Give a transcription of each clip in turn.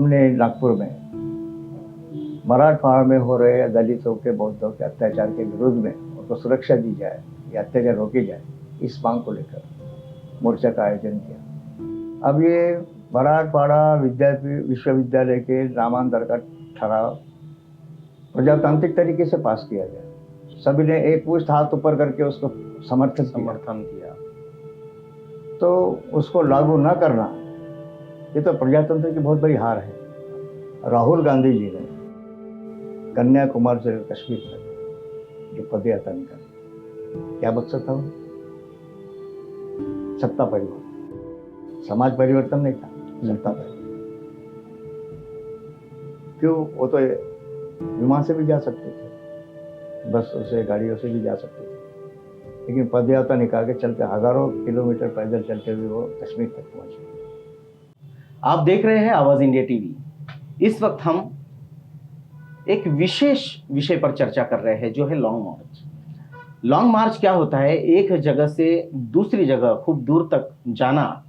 हमने नागपुर में मराठवाड़ा में हो रहे दलितों के बौद्धों के अत्याचार के विरोध में उनको सुरक्षा दी जाए, या अत्याचार रोके जाए, इस मांग को लेकर मोर्चा का आयोजन किया। अब ये मराठवाड़ा विश्वविद्यालय के नामांतर का ठराव प्रजातांत्रिक तरीके से पास किया गया। सभी ने एक पुष्ट हाथ ऊपर करके उसको समर्थन किया। तो उसको लागू न करना, ये तो प्रजातंत्र की बहुत बड़ी हार है। राहुल गांधी जी ने कन्याकुमारी से कश्मीर तक जो पदयात्रा निकाली, क्या मकसद था वो? सत्ता परिवर्तन, समाज परिवर्तन नहीं था, सत्ता परिवर्तन। क्यों? वो तो विमान से भी जा सकते थे, बसों से, गाड़ियों से भी जा सकते थे, लेकिन पदयात्रा निकाल के चलते हजारों किलोमीटर पैदल चलते हुए वो कश्मीर तक पहुंचे। आप देख रहे हैं आवाज इंडिया टीवी। इस वक्त हम एक विशेष विषय पर चर्चा कर रहे हैं, जो है लॉन्ग मार्च। लॉन्ग मार्च क्या होता है? एक जगह से दूसरी जगह खूब दूर तक जाना,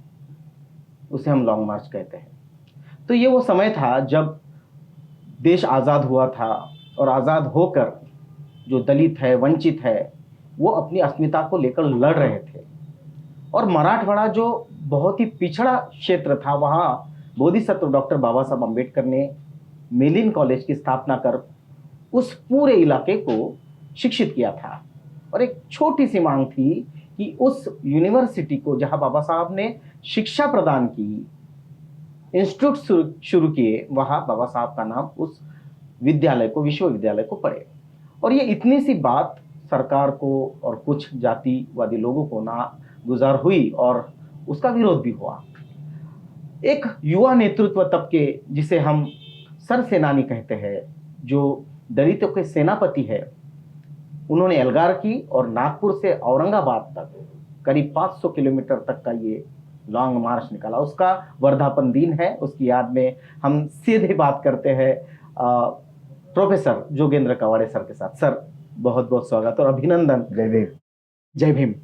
उसे हम लॉन्ग मार्च कहते हैं। तो ये वो समय था जब देश आज़ाद हुआ था, और आज़ाद होकर जो दलित है, वंचित है, वो अपनी अस्मिता को लेकर लड़ रहे थे। और मराठवाड़ा जो बहुत ही पिछड़ा क्षेत्र था, वहाँ बोधिसत्व डॉक्टर बाबा साहब अम्बेडकर ने मिलिन कॉलेज की स्थापना कर उस पूरे इलाके को शिक्षित किया था। और एक छोटी सी मांग थी कि उस यूनिवर्सिटी को, जहां बाबा साहब ने शिक्षा प्रदान की, इंस्टीट्यूट शुरू किए, वहां बाबा साहब का नाम उस विद्यालय को, विश्वविद्यालय को पड़े। और ये इतनी सी बात सरकार को और कुछ जातिवादी लोगों को ना गुजार हुई, और उसका विरोध भी हुआ। एक युवा नेतृत्व तबके, जिसे हम सरसेनानी कहते हैं, जो दलितों के सेनापति है, उन्होंने एल्गार की और नागपुर से औरंगाबाद तक करीब 500 किलोमीटर तक का ये लॉन्ग मार्च निकाला। उसका वर्धापन दिन है, उसकी याद में हम सीधे बात करते हैं प्रोफेसर जोगेंद्र कवाड़े सर के साथ। सर, बहुत बहुत स्वागत और अभिनंदन। जय भीम। जय भीम।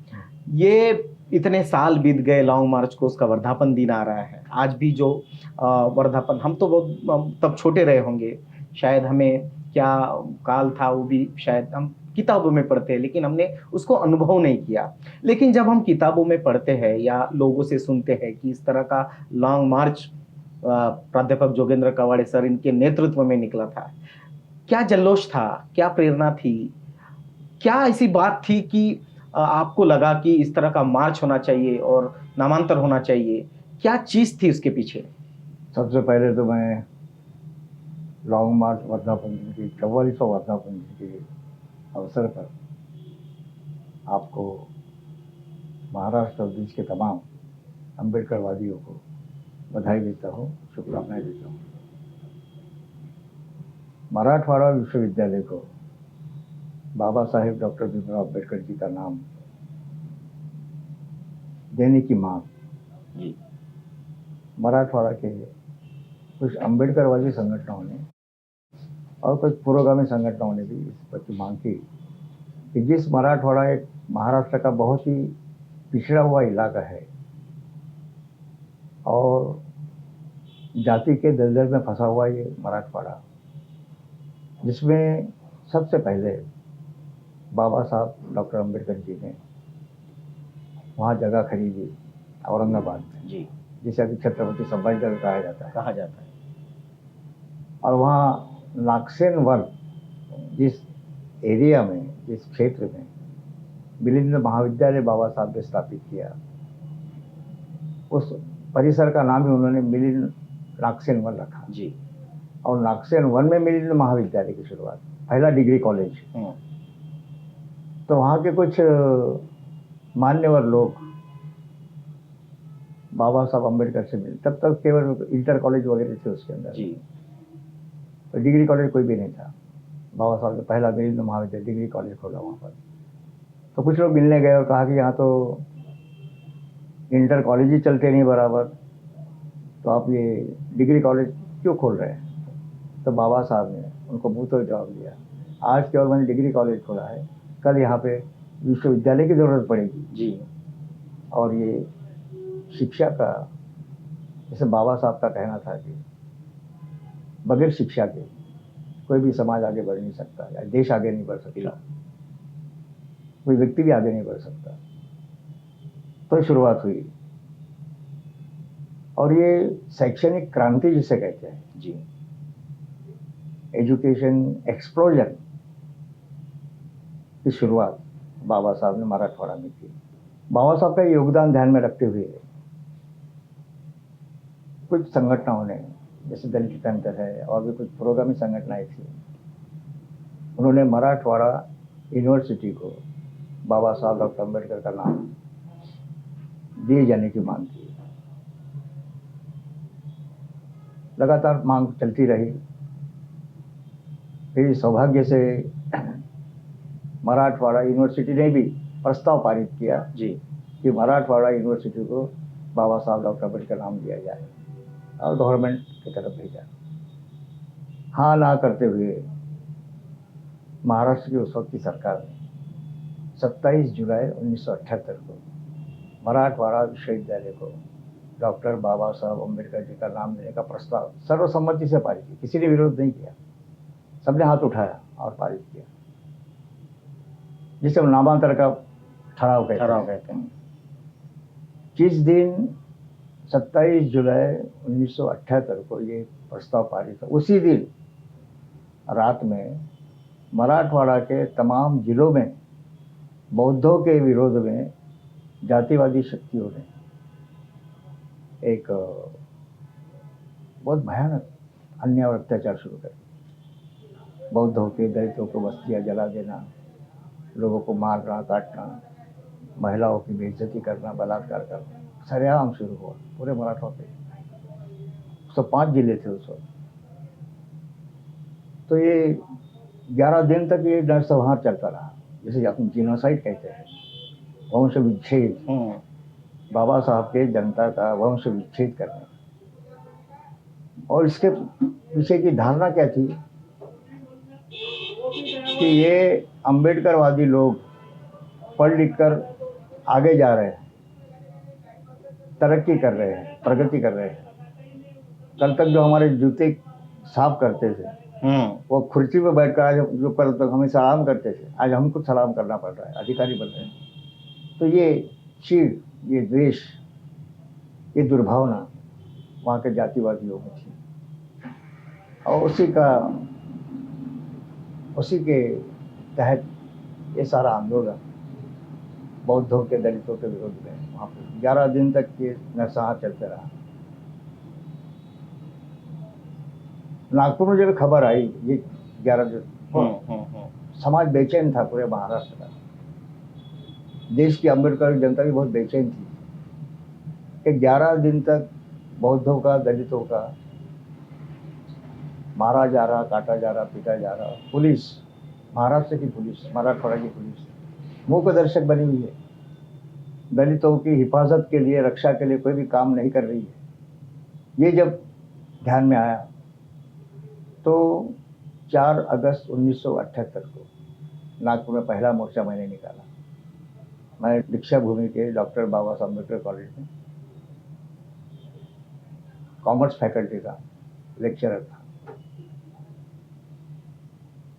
ये इतने साल बीत गए लॉन्ग मार्च को, उसका वर्धापन दिन आ रहा है। आज भी जो वर्धापन, हम तो बहुत तब छोटे रहे होंगे, शायद हमें क्या काल था वो भी शायद हम किताबों में पढ़ते हैं, लेकिन हमने उसको अनुभव नहीं किया। लेकिन जब हम किताबों में पढ़ते हैं या लोगों से सुनते हैं कि इस तरह का लॉन्ग मार्च प्राध्यापक जोगेंद्र कवाड़े सर इनके नेतृत्व में निकला था, क्या जल्लोष था, क्या प्रेरणा थी, क्या ऐसी बात थी कि आपको लगा कि इस तरह का मार्च होना चाहिए और नामांतर होना चाहिए? क्या चीज थी उसके पीछे? सबसे पहले तो मैं लॉन्ग मार्च वर्धापन दिन की 44वां वर्धापन दिन के अवसर पर आपको, महाराष्ट्र और देश के तमाम अम्बेडकरवादियों को बधाई देता हूँ, शुभकामनाएं देता हूँ। मराठवाड़ा विश्वविद्यालय को बाबा साहेब डॉक्टर भीमराव अम्बेडकर जी का नाम देने की मांग मराठवाड़ा के कुछ अम्बेडकरवादी संगठनों ने और कुछ पुरोगामी संगठनों ने भी इस पर की मांग की कि जिस मराठवाड़ा एक महाराष्ट्र का बहुत ही पिछड़ा हुआ इलाका है और जाति के दलदल में फंसा हुआ ये मराठवाड़ा, जिसमें सबसे पहले बाबा साहब डॉक्टर अम्बेडकर जी ने वहाँ जगह खरीदी औरंगाबाद में, जी, जिसे अभी छत्रपति संभाजीनगर कहा जाता है। और वहाँ नागसेन वन, जिस एरिया में, जिस क्षेत्र में मिलिंद महाविद्यालय बाबा साहब ने स्थापित किया, उस परिसर का नाम ही उन्होंने मिलिंद नागसेन वन रखा। जी। और नागसेन वन में मिलिंद महाविद्यालय की शुरुआत, पहला डिग्री कॉलेज। तो वहाँ के कुछ मान्यवर लोग बाबा साहब अम्बेडकर से मिले। तब तक केवल इंटर कॉलेज वगैरह थे उसके अंदर, तो डिग्री कॉलेज कोई भी नहीं था। बाबा साहब ने पहला मिलिंद महाविद्यालय डिग्री कॉलेज खोला वहाँ पर। तो कुछ लोग मिलने गए और कहा कि यहाँ तो इंटर कॉलेज ही चलते नहीं बराबर, तो आप ये डिग्री कॉलेज क्यों खोल रहे हैं? तो बाबा साहब ने उनको मुंह तो जवाब दिया, आज केवल मैंने डिग्री कॉलेज खोला है, कल यहाँ पे विश्वविद्यालय की ज़रूरत पड़ेगी जी। और ये शिक्षा का, जैसे बाबा साहब का कहना था कि बगैर शिक्षा के कोई भी समाज आगे बढ़ नहीं सकता, या देश आगे नहीं बढ़ सकता, कोई व्यक्ति भी आगे नहीं बढ़ सकता। तो शुरुआत हुई, और ये शैक्षणिक क्रांति जिसे कहते हैं जी, एजुकेशन एक्सप्लोजन की शुरुआत बाबा साहब ने मराठवाड़ा में की। बाबा साहब का योगदान ध्यान में रखते हुए कुछ संगठनों ने, जैसे दलित पैंथर है और भी कुछ पुरोगामी संगठनाएं थी, उन्होंने मराठवाड़ा यूनिवर्सिटी को बाबा साहब डॉक्टर अम्बेडकर का नाम दिए जाने की मांग की। लगातार मांग चलती रही। फिर सौभाग्य से मराठवाड़ा यूनिवर्सिटी ने भी प्रस्ताव पारित किया जी, कि मराठवाड़ा यूनिवर्सिटी को बाबा साहब डॉक्टर अम्बेडकर नाम दिया जाए, और गवर्नमेंट की तरफ भेजा। हाँ ना करते हुए महाराष्ट्र की उस वक्त की सरकार ने 27 जुलाई 1978 को मराठवाड़ा विश्वविद्यालय को डॉक्टर बाबा साहब अम्बेडकर जी का नाम देने का प्रस्ताव सर्वसम्मति से पारित किया। किसी ने विरोध नहीं किया, सबने हाथ उठाया और पारित किया, जिसे हम नामांतर का ठहराव कहते हैं। जिस दिन 27 जुलाई 1978 को ये प्रस्ताव पारित था, उसी दिन रात में मराठवाड़ा के तमाम जिलों में बौद्धों के विरोध में जातिवादी शक्तियों ने एक बहुत भयानक अन्याय और अत्याचार शुरू कर दिया। बौद्धों के, दलितों को बस्तियां जला देना, लोगों को मारना, काटना, महिलाओं की बेइज्जती करना, बलात्कार करना सरेआम शुरू हुआ पूरे मराठवाड़े पे। 105 जिले थे उस वक्त। तो ये 11 दिन तक ये नरसंहार चलता रहा, जिसे अपन जीनोसाइड कहते हैं, वंश विच्छेद। बाबा साहब के जनता का वंश विच्छेद करना। और इसके पीछे की धारणा क्या थी कि ये अम्बेडकरवादी लोग पढ़ लिख कर आगे जा रहे हैं, तरक्की कर रहे हैं, प्रगति कर रहे हैं। कल तक जो हमारे जूते साफ करते थे, वो कुर्सी पर बैठकर आज जो कल तक हमें सलाम करते थे, आज हमको सलाम करना पड़ रहा है, अधिकारी बन रहे हैं। तो ये चीड़, ये द्वेष, ये दुर्भावना वहाँ के जातिवादियों में थी, और उसी के तहत ये सारा आंदोलन बौद्धों के, दलितों के विरोध में वहाँ पर 11 दिन तक ये नरसंहार चलते रहा। नागपुर में जब खबर आई ये 11 दिन, समाज बेचैन था पूरे महाराष्ट्र का। देश की अम्बेडकर जनता भी बहुत बेचैन थी कि 11 दिन तक बौद्धों का, दलितों का मारा जा रहा, काटा जा रहा, पीटा जा रहा। पुलिस, महाराष्ट्र की पुलिस, मराठवाड़ा की पुलिस मूक दर्शक बनी हुई है। दलितों की हिफाजत के लिए, रक्षा के लिए कोई भी काम नहीं कर रही है। ये जब ध्यान में आया तो 4 अगस्त 1978 को नागपुर में पहला मोर्चा मैंने निकाला। मैं दीक्षा भूमि के डॉक्टर बाबा साहब अम्बेडकर कॉलेज में कॉमर्स फैकल्टी का लेक्चरर था।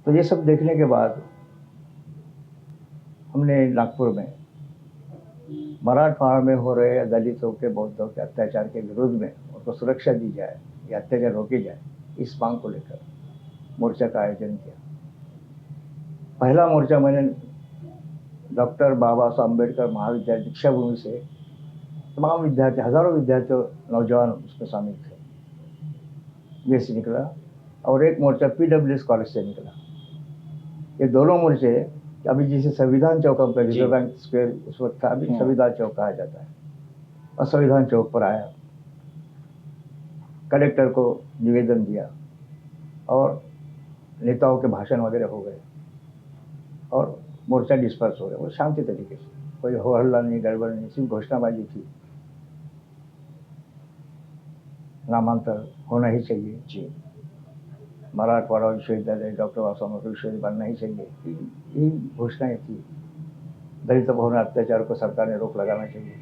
तो ये सब देखने के बाद हमने नागपुर में मराठवाड़ा में हो रहे दलितों के, बौद्धों के अत्याचार के विरोध में उनको सुरक्षा दी जाए, या अत्याचार रोके जाए, इस मांग को लेकर मोर्चा का आयोजन किया। पहला मोर्चा मैंने डॉक्टर बाबा साहब अम्बेडकर महाविद्यालय दीक्षा भूमि से तमाम विद्यार्थी, हजारों विद्यार्थी, नौजवान उसमें शामिल थे, ये से निकला। और एक मोर्चा PWS कॉलेज से निकला। ये दोनों मोर्चे अभी जिसे संविधान चौक पर, रिजर्व बैंक स्क्वायर उस वक्त था, अभी संविधान चौक कहा जाता है, और संविधान चौक पर आया, कलेक्टर को निवेदन दिया, और नेताओं के भाषण वगैरह हो गए, और मोर्चा डिस्पर्स हो गया। वो शांति तरीके से, कोई हो हल्ला नहीं, गड़बड़ नहीं, सिर्फ घोषणाबाजी थी। नामांतर होना ही चाहिए जी, मराठवाड़ा विश्वविद्यालय, डॉक्टर बाबा साहब अम्बेडकर विश्वविद्यालय बनना ही चाहिए, यही घोषणाएं थी। दलित बहुन अत्याचार को सरकार ने रोक लगाना चाहिए,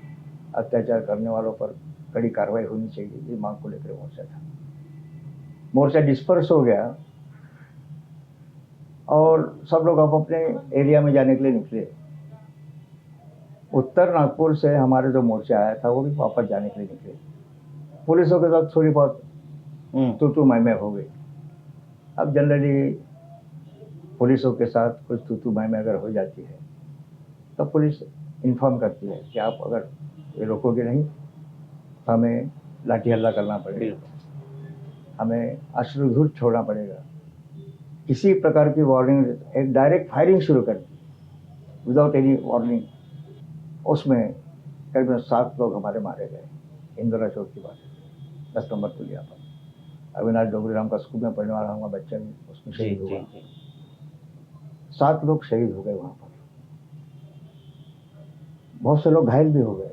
अत्याचार करने वालों पर कड़ी कार्रवाई होनी चाहिए, ये मांग को लेकर मोर्चा था। मोर्चा डिस्पर्स हो गया और सब लोग अब अपने एरिया में जाने के लिए निकले। उत्तर नागपुर से हमारे जो मोर्चा आया था वो भी वापस जाने के लिए निकले। पुलिसों के साथ थोड़ी बहुत तू मैं हो गई। अब जनरली पुलिसों के साथ कुछ तू मैं अगर हो जाती है तो पुलिस इन्फॉर्म करती है कि आप अगर ये रोकोगे नहीं तो हमें लाठी हल्ला करना पड़ेगा, हमें अश्रुधूर छोड़ना पड़ेगा। किसी प्रकार की वार्निंग, एक डायरेक्ट फायरिंग शुरू कर दी विदाउट एनी वार्निंग। उसमें करीबन 7 लोग हमारे मारे गए। इंदिरा चौक की बात है, 10 नंबर पुलिया पर। अविनाश डोगरीराम का स्कूल में पढ़ने वाला हमारा बच्चा भी उसमें शहीद हुआ। 7 लोग शहीद हो गए वहाँ पर, बहुत से लोग घायल भी हो गए।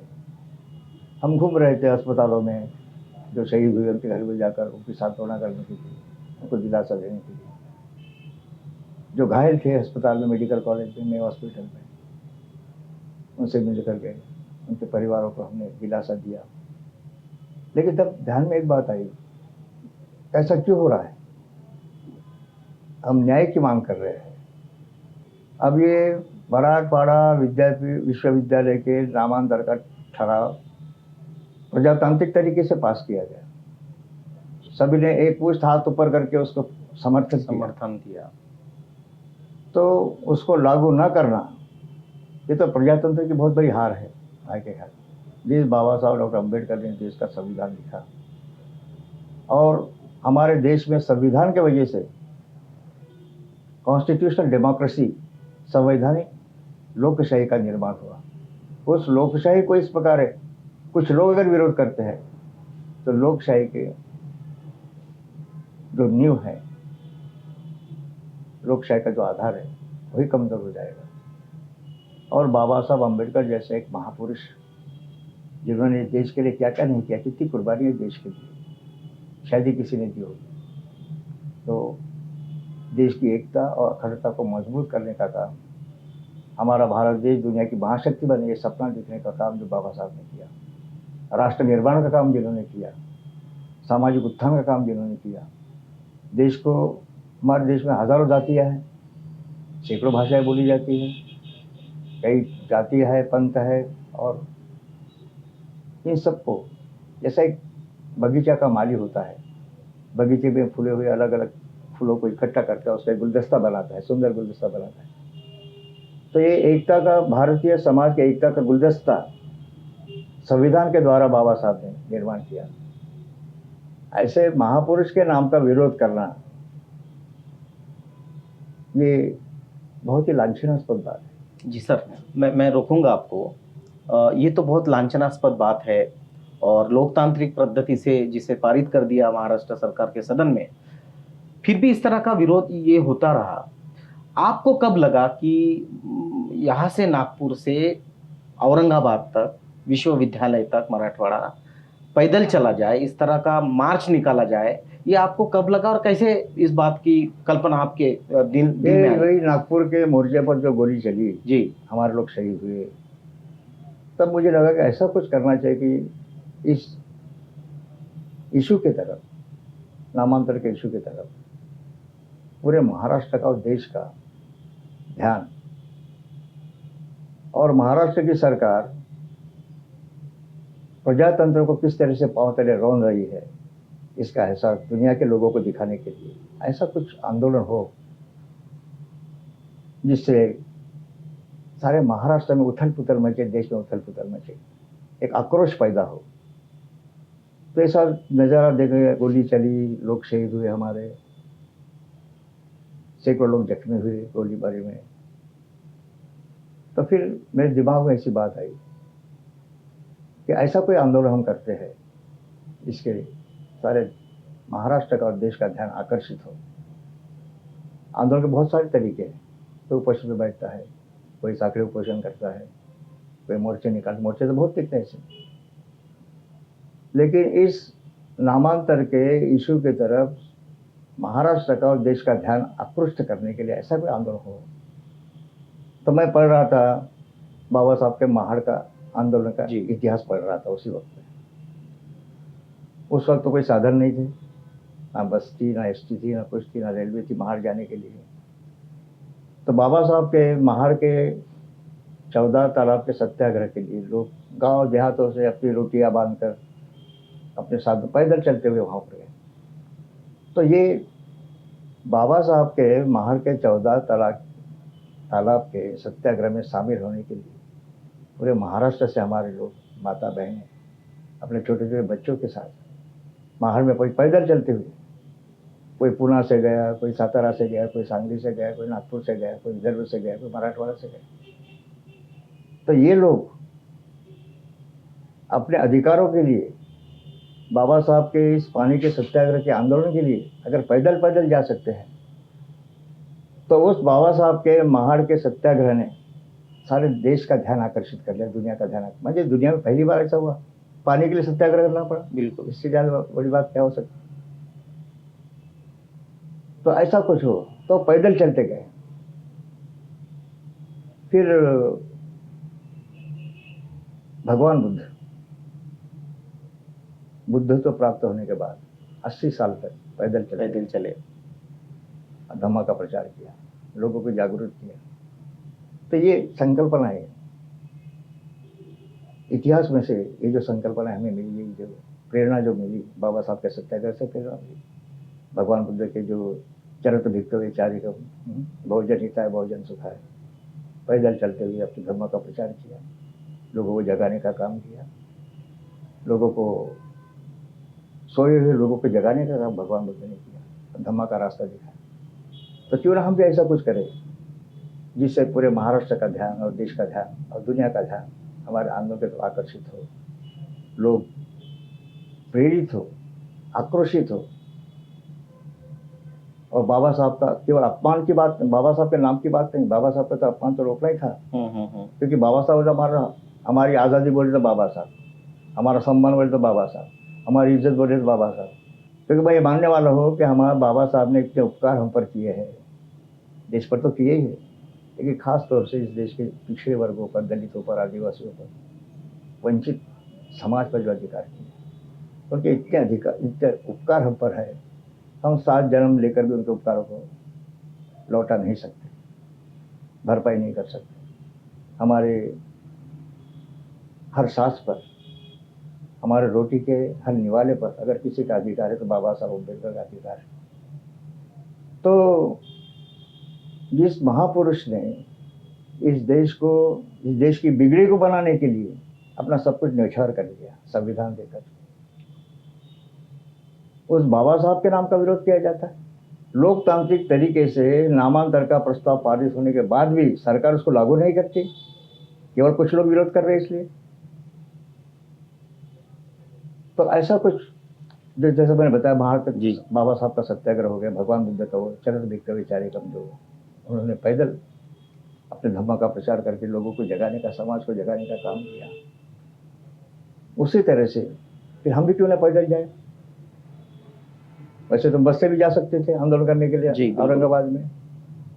हम घूम रहे थे अस्पतालों में, जो शहीद हुए उनके घर में जाकर उनकी सांत्वना करने के लिए, उनको दिलासा देने के लिए। जो घायल थे अस्पताल में, मेडिकल कॉलेज में, हॉस्पिटल में, उनसे मिल कर गए, उनके परिवारों को हमने दिलासा दिया। लेकिन तब ध्यान में एक बात आई, ऐसा क्यों हो रहा है? हम न्याय की मांग कर रहे हैं। अब ये मराठवाड़ा विश्वविद्यालय के नामांतर का ठराव प्रजातांत्रिक तरीके से पास किया गया। सभी ने एक पुष्ट हाथ ऊपर करके उसको समर्थन दिया। तो उसको लागू न करना, ये तो प्रजातंत्र की बहुत बड़ी हार है। आगे हार जिस बाबा साहब डॉक्टर अम्बेडकर ने देश का संविधान लिखा, और हमारे देश में संविधान के वजह से कॉन्स्टिट्यूशनल डेमोक्रेसी, संवैधानिक लोकशाही का निर्माण हुआ। उस लोकशाही को इस प्रकार है, कुछ लोग अगर विरोध करते हैं तो लोकशाही के जो नींव है, लोकशाही का जो आधार है, वही कमजोर हो जाएगा। और बाबा साहब अम्बेडकर जैसे एक महापुरुष, जिन्होंने देश के लिए क्या क्या नहीं किया, कितनी कुर्बानियां देश के लिए शायद ही किसी ने दी होगी। तो देश की एकता और अखंडता को मजबूत करने का काम, हमारा भारत देश दुनिया की महाशक्ति बने, ये सपना देखने का काम जो बाबा साहब ने किया, राष्ट्र निर्माण का काम जिन्होंने किया, सामाजिक उत्थान का काम जिन्होंने किया, देश को, हमारे देश में हजारों जातियां हैं, सैकड़ों भाषाएं बोली जाती हैं, कई जाति है, पंथ है, और इन सबको जैसा एक बगीचा का माली होता है, बगीचे में फूले हुए अलग अलग फूलों को इकट्ठा करता है, उसका गुलदस्ता बनाता है, सुंदर गुलदस्ता बनाता है। तो ये एकता का, भारतीय समाज के एकता का गुलदस्ता संविधान के द्वारा बाबा साहब ने निर्माण किया। ऐसे महापुरुष के नाम का विरोध करना, ये बहुत ही लांछनास्पद बात है। जी सर, मैं रोकूंगा आपको। ये तो बहुत लांछनास्पद बात है, और लोकतांत्रिक पद्धति से जिसे पारित कर दिया महाराष्ट्र सरकार के सदन में, फिर भी इस तरह का विरोध ये होता रहा। आपको कब लगा कि यहाँ से नागपुर से औरंगाबाद तक, विश्वविद्यालय तक, मराठवाड़ा पैदल चला जाए, इस तरह का मार्च निकाला जाए, ये आपको कब लगा और कैसे इस बात की कल्पना आपके दिल में आई? वही नागपुर के मोर्चे पर जो गोली चली, जी, हमारे लोग शहीद हुए, तब मुझे लगा कि ऐसा कुछ करना चाहिए कि इस इशू के तरफ, नामांतर के इशू की तरफ पूरे महाराष्ट्र का और देश का ध्यान, और महाराष्ट्र की सरकार प्रजातंत्र को किस तरह से पांव तले रौंद रही है, इसका एहसास दुनिया के लोगों को दिखाने के लिए ऐसा कुछ आंदोलन हो जिससे सारे महाराष्ट्र में उथल पुथल मचे, देश में उथल पुथल मचे, एक आक्रोश पैदा हो। तो ऐसा नज़ारा देखे, गोली चली, लोग शहीद हुए, हमारे सैकड़ों लोग जख्मी हुए गोलीबारी में। तो फिर मेरे दिमाग में ऐसी बात आई कि ऐसा कोई आंदोलन हम करते हैं, इसके लिए सारे महाराष्ट्र का और देश का ध्यान आकर्षित हो। आंदोलन के बहुत सारे तरीके हैं, कोई उपोषण में बैठता है, कोई साखड़ी उपोषण करता है, कोई मोर्चे निकालते, मोर्चे तो बहुत दिखते हैं ऐसे। लेकिन इस नामांतर के इशू की तरफ महाराष्ट्र का और देश का ध्यान आकृष्ट करने के लिए ऐसा कोई आंदोलन हो। तो मैं पढ़ रहा था बाबा साहब के महाड़ का आंदोलन का इतिहास पढ़ रहा था उसी वक्त में। उस वक्त तो कोई साधन नहीं थे, ना बस थी, ना एसटी थी, ना कुछ थी, ना रेलवे थी महार जाने के लिए। तो बाबा साहब के महार के 14 तालाब के सत्याग्रह के लिए लोग गांव देहातों से अपनी रोटियां बांधकर अपने साथ पैदल चलते हुए वहां पर गए। तो ये बाबा साहब के महार के 14 तालाब के सत्याग्रह में शामिल होने के लिए पूरे महाराष्ट्र से हमारे लोग, माता बहनें अपने छोटे छोटे बच्चों के साथ महार में, कोई पैदल चलते हुए, कोई पूना से गया, कोई सातारा से गया, कोई सांगली से गया, कोई नागपुर से गया, कोई विदर्भ से गया, कोई मराठवाड़ा से गया। तो ये लोग अपने अधिकारों के लिए, बाबा साहब के इस पानी के सत्याग्रह के आंदोलन के लिए अगर पैदल पैदल जा सकते हैं, तो उस बाबा साहब के महाड़ के सत्याग्रह ने सारे देश का ध्यान आकर्षित कर लिया, दुनिया का ध्यान। मुझे दुनिया में पहली बार ऐसा हुआ, पानी के लिए सत्याग्रह करना पड़ा। बिल्कुल। इससे ज़्यादा बड़ी बात क्या हो सकती। तो ऐसा कुछ हो तो पैदल चलते गए। फिर भगवान बुद्ध तो प्राप्त होने के बाद 80 साल तक पैदल चले, धम्मा का प्रचार किया, लोगों को जागरूक किया। तो ये संकल्पना है, इतिहास में से ये जो संकल्पना हमें मिली, ये जो प्रेरणा जो मिली बाबा साहब के सत्याग्रह से प्रेरणा मिली, भगवान बुद्ध के जो चरित भिक्खवे चारिकम, बहुजन हिताय बहुजन सुखाय, पैदल चलते हुए अपने धर्म का प्रचार किया, लोगों को जगाने का काम किया, लोगों को, सोए हुए लोगों को जगाने का काम भगवान बुद्ध ने किया, धम्मा का रास्ता दिखाया। तो क्यों ना हम भी ऐसा कुछ करें जिससे पूरे महाराष्ट्र का ध्यान और देश का ध्यान और दुनिया का ध्यान हमारे आंदोलन के तरफ आकर्षित हो, लोग प्रेरित हो, आक्रोशित हो। और बाबा साहब का केवल अपमान की बात, बाबा साहब के नाम की बात नहीं, बाबा साहब का तो अपमान तो रोकना ही था। क्योंकि बाबा साहब हमारी आज़ादी बोले तो बाबा साहब, हमारा सम्मान बोले तो बाबा साहब, हमारी इज्जत बोले तो बाबा साहब। क्योंकि भाई मानने वाला हो कि हमारे बाबा साहब ने इतने उपकार हम पर किए हैं, देश पर तो किए ही है, लेकिन खास तौर से इस देश के पिछड़े वर्गों पर, दलितों पर, आदिवासियों पर, वंचित समाज पर जो अधिकार किए, उनके इतने उपकार हम पर है, हम 7 जन्म लेकर भी उनके उपकारों को लौटा नहीं सकते, भरपाई नहीं कर सकते। हमारे हर सांस पर, हमारे रोटी के हर निवाले पर अगर किसी का अधिकार है तो बाबा साहब अम्बेडकर का अधिकार है। तो जिस महापुरुष ने इस देश की बिगड़ी को बनाने के लिए अपना सब कुछ न्यौछावर कर दिया, संविधान देकर, उस बाबा साहब के नाम का विरोध किया जाता है। लोकतांत्रिक तरीके से नामांतर का प्रस्ताव पारित होने के बाद भी सरकार उसको लागू नहीं करती, केवल कुछ लोग विरोध कर रहे हैं इसलिए। तो ऐसा कुछ जैसे मैंने बताया, महार जी बाबा साहब का सत्याग्रह हो गया, भगवान बुद्ध का वो चरित भिक्खवे चारिकम, जो उन्होंने पैदल अपने धम्म का प्रचार करके लोगों को जगाने का, समाज को जगाने का काम किया। उसी तरह से फिर हम भी क्यों ना पैदल जाए। वैसे तो बस से भी जा सकते थे आंदोलन करने के लिए औरंगाबाद में,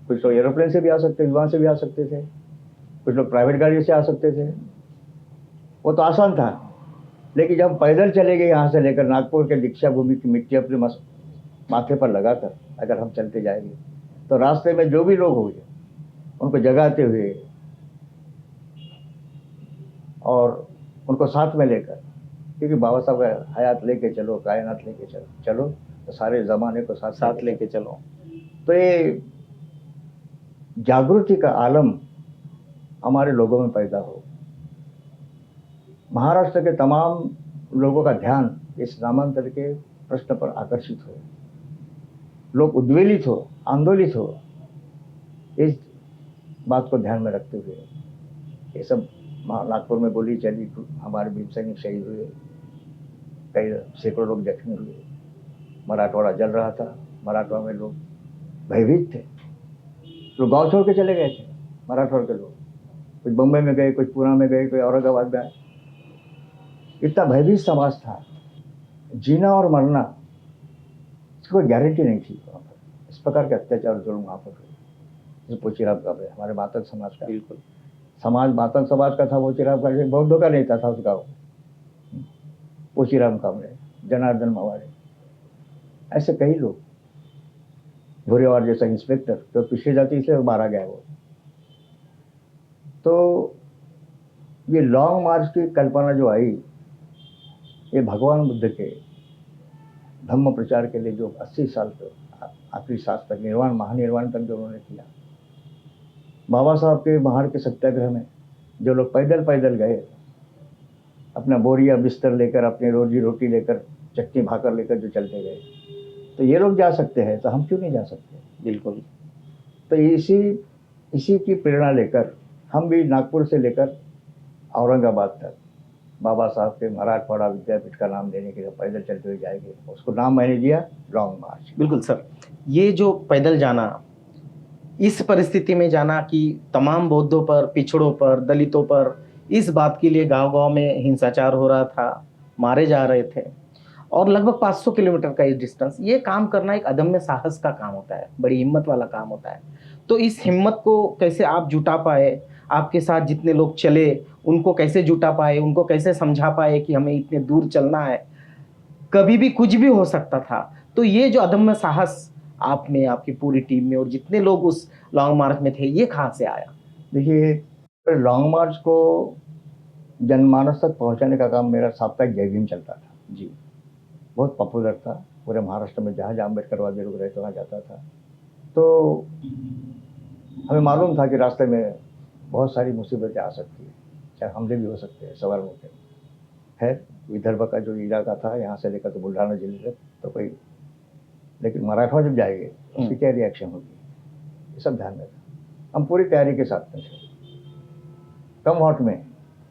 कुछ लोग एरोप्लेन से भी आ सकते, विमान से भी आ सकते थे, कुछ लोग प्राइवेट गाड़ी से आ सकते थे, वो तो आसान था। लेकिन जब पैदल चले गए यहाँ से लेकर नागपुर के दीक्षा भूमि की मिट्टी अपने माथे पर लगाकर अगर हम चलते जाएंगे, तो रास्ते में जो भी लोग होंगे उनको जगाते हुए और उनको साथ में लेकर, क्योंकि बाबा साहब का हयात लेके चलो, कायनात लेके चलो, तो सारे ज़माने को साथ लेके चलो। तो ये जागृति का आलम हमारे लोगों में पैदा हो, महाराष्ट्र के तमाम लोगों का ध्यान इस नामांतर के प्रश्न पर आकर्षित हो, लोग उद्वेलित हो, आंदोलित हो, इस बात को ध्यान में रखते हुए ये सब नागपुर में गोली चली, हमारे भीम सैनिक शहीद हुए, कई सैकड़ों लोग जख्मी हुए, मराठवाड़ा जल रहा था, मराठवाड़ा में लोग भयभीत थे, लोग गांव छोड़ के चले गए थे मराठवाड़ा के लोग, कुछ बम्बई में गए, कुछ पूना में गए, कोई औरंगाबाद में आए। इतना भयभीत समाज था, जीना और मरना इसकी कोई गारंटी नहीं थी वहाँ पर। इस प्रकार के अत्याचार जुल्म वहाँ पर हुए। जैसे पोचीराम कांबळे, हमारे मातंग समाज का, बिल्कुल समाज मातंग समाज का था पोचीराम कांबळे, बौद्धों का नेता था उस गाँव। पोचीराम कांबळे, जनार्दन मवाड़े, ऐसे कई लोग, भोरेवार जैसा इंस्पेक्टर तो पिछले जाति से मारा गया वो। तो ये लॉन्ग मार्च की कल्पना जो आई, ये भगवान बुद्ध के धम्म प्रचार के लिए जो 80 साल तक आखिरी सांस तक निर्वाण महानिर्वाण तक जो उन्होंने किया, बाबा साहब के बाहर के सत्याग्रह में जो लोग पैदल पैदल गए, अपना बोरिया बिस्तर लेकर, अपनी रोजी रोटी लेकर, चटनी भाकर लेकर जो चलते गए, तो ये लोग जा सकते हैं तो हम क्यों नहीं जा सकते? बिल्कुल। तो इसी की प्रेरणा लेकर हम भी नागपुर से लेकर औरंगाबाद तक बाबा साहब के मराठवाड़ा विद्यापीठ का नाम देने के लिए पैदल चलते हुए जाएंगे। उसको नाम मैंने दिया लॉन्ग मार्च। बिल्कुल सर, ये जो पैदल जाना, इस परिस्थिति में जाना कि तमाम बौद्धों पर, पिछड़ों पर, दलितों पर इस बात के लिए गांव-गांव में हिंसाचार हो रहा था, मारे जा रहे थे और लगभग 500 किलोमीटर का ये डिस्टेंस, ये काम करना एक अदम्य साहस का काम होता है, बड़ी हिम्मत वाला काम होता है। तो इस हिम्मत को कैसे आप जुटा पाए? आपके साथ जितने लोग चले उनको कैसे जुटा पाए, उनको कैसे समझा पाए कि हमें इतने दूर चलना है, कभी भी कुछ भी हो सकता था? तो ये जो अदम्य साहस आप में, आपकी पूरी टीम में और जितने लोग उस लॉन्ग मार्च में थे, ये कहाँ से आया? देखिए, लॉन्ग मार्च को जनमानस तक पहुंचाने का काम मेरा साप्ताहिक जय भीम चलता था जी। बहुत पॉपुलर था, पूरे महाराष्ट्र में जहाँ जहाँ अम्बेडकरवादी लोग रहते वहाँ जाता था। तो हमें मालूम था कि रास्ते में बहुत सारी मुसीबतें आ सकती है, चाहे हमले भी हो सकते हैं, सवाल होते हैं। खैर, विदर्भ का जो इलाका था, यहाँ से लेकर तो बुल्ढाना जिले तक तो कोई, लेकिन मराठवा जब जाएंगे उसकी क्या रिएक्शन होगी, ये सब ध्यान में था। हम पूरी तैयारी के साथ में थे। कम वॉट में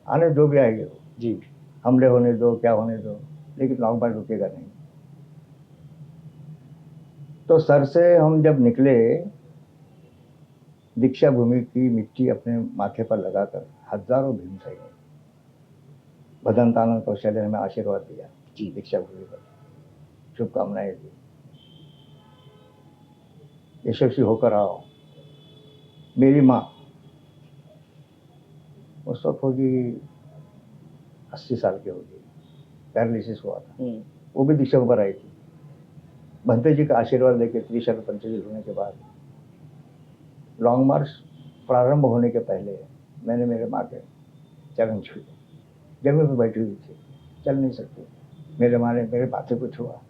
आने जो भी आएंगे जी, हमले होने दो, क्या होने दो, लेकिन लॉन्ग मार्च रुकेगा नहीं। तो सर से हम जब निकले, दीक्षा भूमि की मिट्टी अपने माथे पर लगाकर हजारों भीम सैनिक, भदंतानंद कौशल ने हमें आशीर्वाद दिया जी, दीक्षा भूमि पर शुभकामनाएं दी, यशस्वी होकर आओ। मेरी माँ उस वक्त होगी 80 साल की होगी, पैरालिसिस हुआ था, वो भी दीक्षा पर आई थी। भंते जी का आशीर्वाद लेके त्रिशरण पंचशील होने के बाद लॉन्ग मार्च प्रारंभ होने के पहले मैंने मेरे माँ के चरण छुए। जमीन पर बैठी हुई थी, चल नहीं सकती, मेरे माँ ने मेरे माथे को छुआ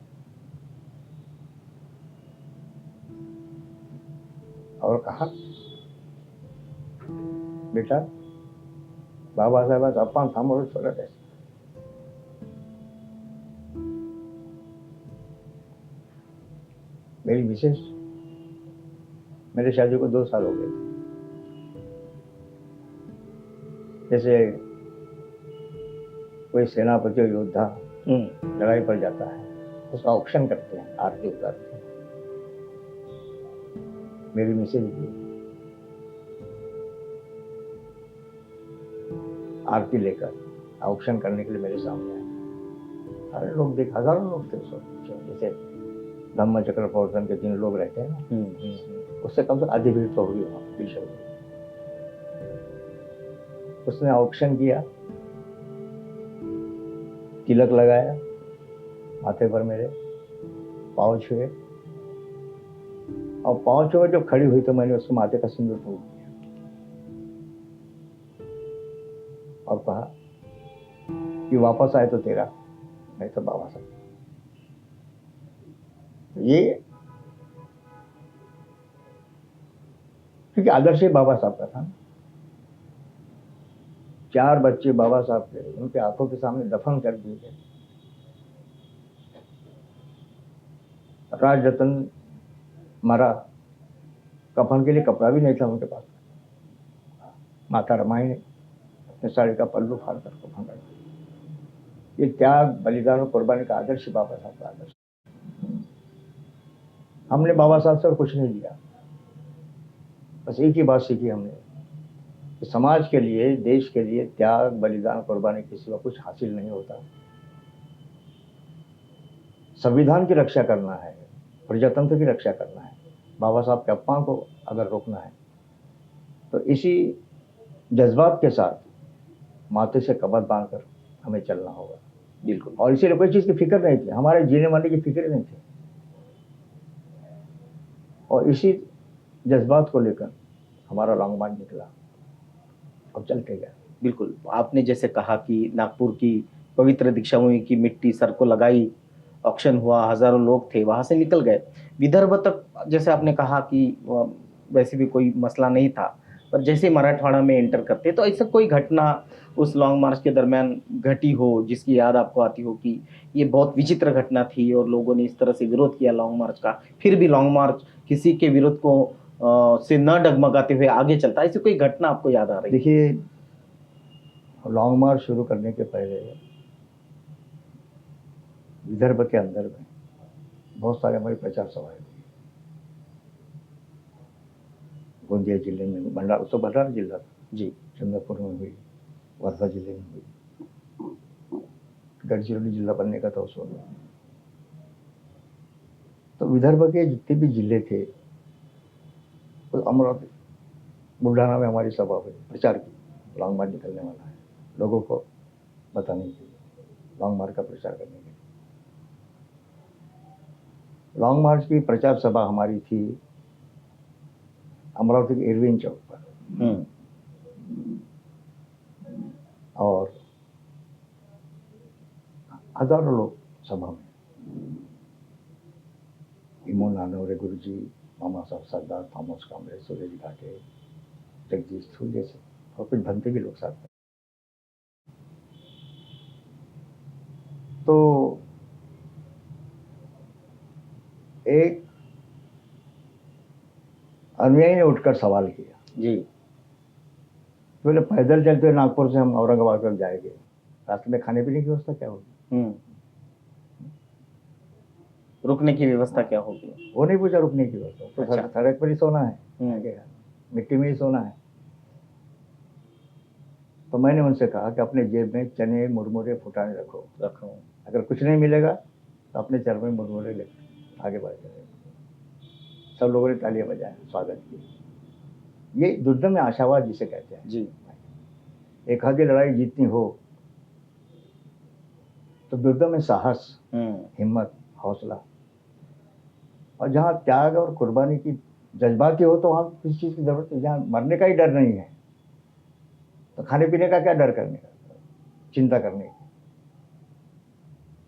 और कहा, बेटा बाबासाहेबांचं अपमान थांबवलं फरक आहे। मेरी मिसेस, मेरे शादी को 2 साल हो गए थे। जैसे कोई सेनापति और योद्धा लड़ाई पर जाता है, उसका ऑप्शन करते हैं, आरती उतारते हैं। मेरी मिसेज भी आरती लेकर ऑप्शन करने के लिए मेरे सामने आए। सारे लोग देख, हजारों लोग थे उस वक्त। जैसे धम्म चक्र प्रवर्तन के 3 लोग रहते हैं ना, उससे कम से कम आधी भीड़ तो होगी वहाँ पीछे। उसने ऑप्शन किया, तिलक लगाया माथे पर मेरे, पाँव छुए, और पाँव छुए जब खड़ी हुई तो मैंने उसके माथे का सिंदूर फूंक दिया और कहा कि वापस आए तो तेरा, नहीं तो बाबा साहब। ये क्योंकि आदर्श बाबा साहब का था। 4 बच्चे बाबा साहब के उनके आंखों के सामने दफन कर दिए गए। राज रतन मरा, कफन के लिए कपड़ा भी नहीं था उनके पास। माता रमाई ने अपने साड़ी का पल्लू फाड़ कर कफन कर दिया। ये त्याग, बलिदान और कुर्बानी का आदर्श बाबा साहब का आदर्श। हमने बाबा साहब से कुछ नहीं लिया, बस एक ही बात सीखी हमने कि समाज के लिए, देश के लिए त्याग, बलिदान, कुर्बानी के सिवा कुछ हासिल नहीं होता। संविधान की रक्षा करना है, प्रजातंत्र की रक्षा करना है, बाबा साहब के अपमान को अगर रोकना है तो इसी जज्बात के साथ माथे से कमर बांधकर हमें चलना होगा। बिल्कुल। और इसीलिए कोई चीज़ की फिक्र नहीं थी, हमारे जीने मरने की फिक्र नहीं थी। और इसी जज्बात को लेकर हमारा लॉन्ग मार्च निकला और चलते गए। बिल्कुल, आपने जैसे कहा कि नागपुर की पवित्र दीक्षाभूमि की मिट्टी सर को लगाई, ऑक्शन हुआ, हज़ारों लोग थे, वहाँ से निकल गए। विदर्भ तक जैसे आपने कहा कि वैसे भी कोई मसला नहीं था, पर जैसे मराठवाड़ा में एंटर करते, तो ऐसा कोई घटना उस लॉन्ग मार्च के दरमियान घटी हो, जिसकी याद आपको आती हो कि ये बहुत विचित्र घटना थी और लोगों ने इस तरह से विरोध किया लॉन्ग मार्च का, फिर भी लॉन्ग मार्च किसी के विरोध को से न डगमगाते हुए आगे चलता, ऐसी कोई घटना आपको याद आ रही है? देखिए, लॉन्ग मार्च शुरू करने के पहले विदर्भ के अंदर में बहुत सारे हमारी प्रचार सभाएं हुई। गोंदिया जिले में, भंडारा, तो भंडारा जिला था जी, चंद्रपुर में हुई, वर्धा जिले में हुई, गढ़चिरौली जिला बनने का था उस वक्त। तो विदर्भ के जितने भी जिले थे, तो अमरावती, बुल्ढाना में हमारी सभा हुई, प्रचार की, लॉन्ग मार्च निकलने वाला है, लोगों को बताने के लिए, लॉन्ग मार्च का प्रचार करने के लिए। लॉन्ग मार्च की प्रचार सभा हमारी थी अमरावती के इरविन चौक पर, और हजारों लोग सभा में, इमो नानवरे गुरु जी, मामा साहब सरदार, थॉमस कामरे, सूरज घाटे, जगदीश थूल जैसे और कुछ भंते भी लोग साथ में। तो एक अनुयायी ने उठकर सवाल किया, जी, बोले पैदल चलते हुए नागपुर से हम औरंगाबाद तक जाएंगे, रास्ते में खाने पीने की व्यवस्था क्या होगी? रुकने की व्यवस्था क्या होगी? वो नहीं पूछा रुकने की व्यवस्था, तो अच्छा। सड़क पर ही सोना है, मिट्टी में ही सोना है। तो मैंने उनसे कहा कि अपने जेब में चने मुरमुरे फुटाने रखो, अगर कुछ नहीं मिलेगा तो अपने चर में मुरमुरे लेकर आगे बढ़ जाए। सब लोगों ने तालियां बजाया, स्वागत किया। ये युद्ध में आशावाद जिसे कहते हैं जी, एक आधी लड़ाई जीतनी हो तो युद्ध में साहस, हिम्मत, हौसला, और जहाँ त्याग और कुर्बानी की जज्बाती हो तो वहाँ किसी चीज़ की जरूरत नहीं, जहाँ मरने का ही डर नहीं है तो खाने पीने का क्या डर करने का, चिंता करने की।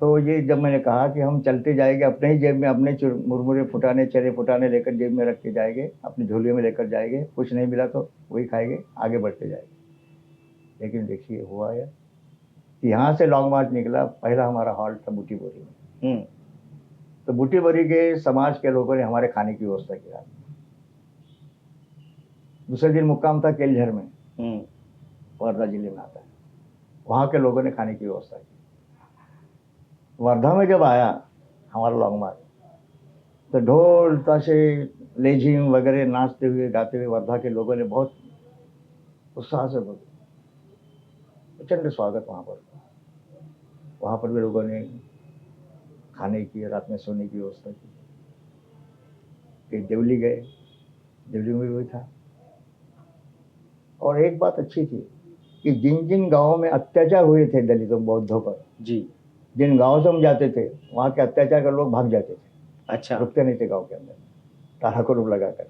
तो ये जब मैंने कहा कि हम चलते जाएंगे, अपने ही जेब में अपने मुरमुरे फुटाने, चने फुटाने लेकर जेब में रख के जाएंगे, अपनी झोलियों में लेकर जाएंगे, कुछ नहीं मिला तो वही खाएंगे, आगे बढ़ते जाएंगे। लेकिन देखिए हुआ है कि यहाँ से लॉन्ग मार्च निकला, पहला हमारा हॉल्ट था बूटी बोरी में। तो बूटी बोरी के समाज के लोगों ने हमारे खाने की व्यवस्था की। दूसरे दिन मुक्काम था केलझर में, वर्धा जिले में आता है, वहाँ के लोगों ने खाने की व्यवस्था की। वर्धा में जब आया हमारा लॉन्ग मार्च, तो ढोल ताशे लेझिम वगैरह नाचते हुए गाते हुए वर्धा के लोगों ने बहुत उत्साह से प्रचंड स्वागत वहाँ पर भी लोगों ने खाने की, रात में सोने की व्यवस्था की। फिर देवली गए, देवली में भी था। और एक बात अच्छी थी कि जिन जिन गांवों में अत्याचार हुए थे दलितों बौद्धों पर, जी, जिन गांवों से हम जाते थे वहाँ के अत्याचार कर लोग भाग जाते थे। अच्छा, रुकते नहीं थे गांव के अंदर, ताला को रूप लगाकर।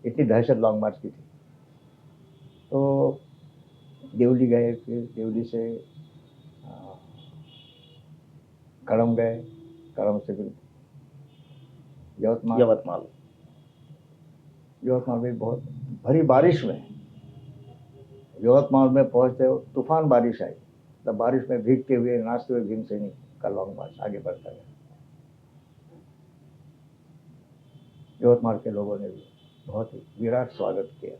इतनी दहशत लॉन्ग मार्च की थी। तो देवली गए, फिर देवली से कड़म गए, कड़म से फिर यवतमाल में बहुत भरी बारिश में, यवतमाल में पहुंचते हो तूफान बारिश आई, तब बारिश में भीगते हुए नाचते हुए भीम सैनिक का लॉन्ग मार्च आगे बढ़ता गया। यवतमाल के लोगों ने भी बहुत ही विराट स्वागत किया,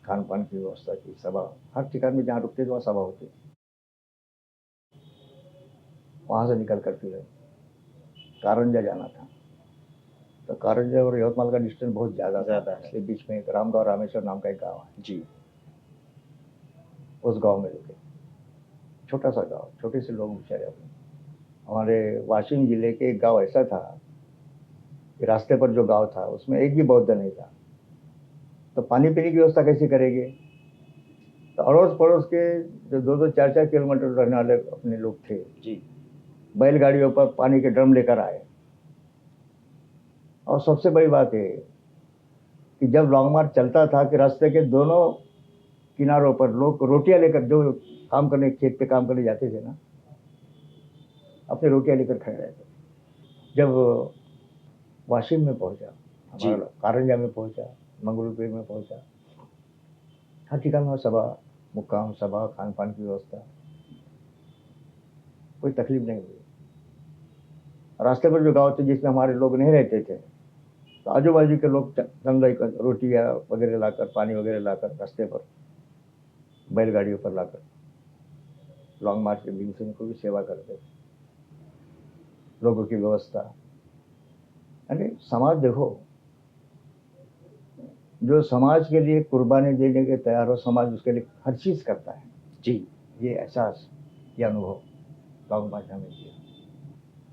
खान पान की व्यवस्था की, सभा हर ठिकान में जहाँ रुकते थे वहाँ सभा होती। वहाँ से निकल कर फिर कारंजा जाना था। तो कारंजा और यवतमाल का डिस्टेंस बहुत ज़्यादा है, इसलिए बीच में एक रामगांव रामेश्वर नाम का एक गाँव है जी, उस गांव में रुके। छोटा सा गांव, छोटे से लोग बेचारे अपने। हमारे वाशिम जिले के एक गांव ऐसा था कि रास्ते पर जो गांव था उसमें एक भी बौद्ध नहीं था, तो पानी पीने की व्यवस्था कैसे करेंगे? तो अड़ोस पड़ोस के जो 2-2, 4-4 किलोमीटर रहने वाले अपने लोग थे जी, बैलगाड़ियों पर पानी के ड्रम लेकर आए। और सबसे बड़ी बात है कि जब लॉन्ग मार्च चलता था कि रास्ते के दोनों किनारों पर लोग रोटियां लेकर, जो काम करने खेत पे काम करने जाते थे ना, अपनी रोटियां लेकर खड़े रहते। जब वाशिम में पहुंचा, जी। हमारा कारंजा में पहुंचा, मंगलूरपेट में पहुंचा, हर ठिकाना में सभा, मुक्काम, सभा, खान पान की व्यवस्था, कोई तकलीफ नहीं हुई। रास्ते पर जो गांव थे जिसमें हमारे लोग नहीं रहते थे, तो आजू बाजू के लोग चंदा रोटियां वगैरह लाकर, पानी वगैरह लाकर रास्ते पर बैलगाड़ियों पर लाकर लॉन्ग मार्च के भीमसेन को भी सेवा करते थे, लोगों की व्यवस्था। यानी समाज देखो, जो समाज के लिए कुर्बानी देने के तैयार हो, समाज उसके लिए हर चीज करता है। जी। ये एहसास, ये अनुभव लॉन्ग मार्च हमें किया।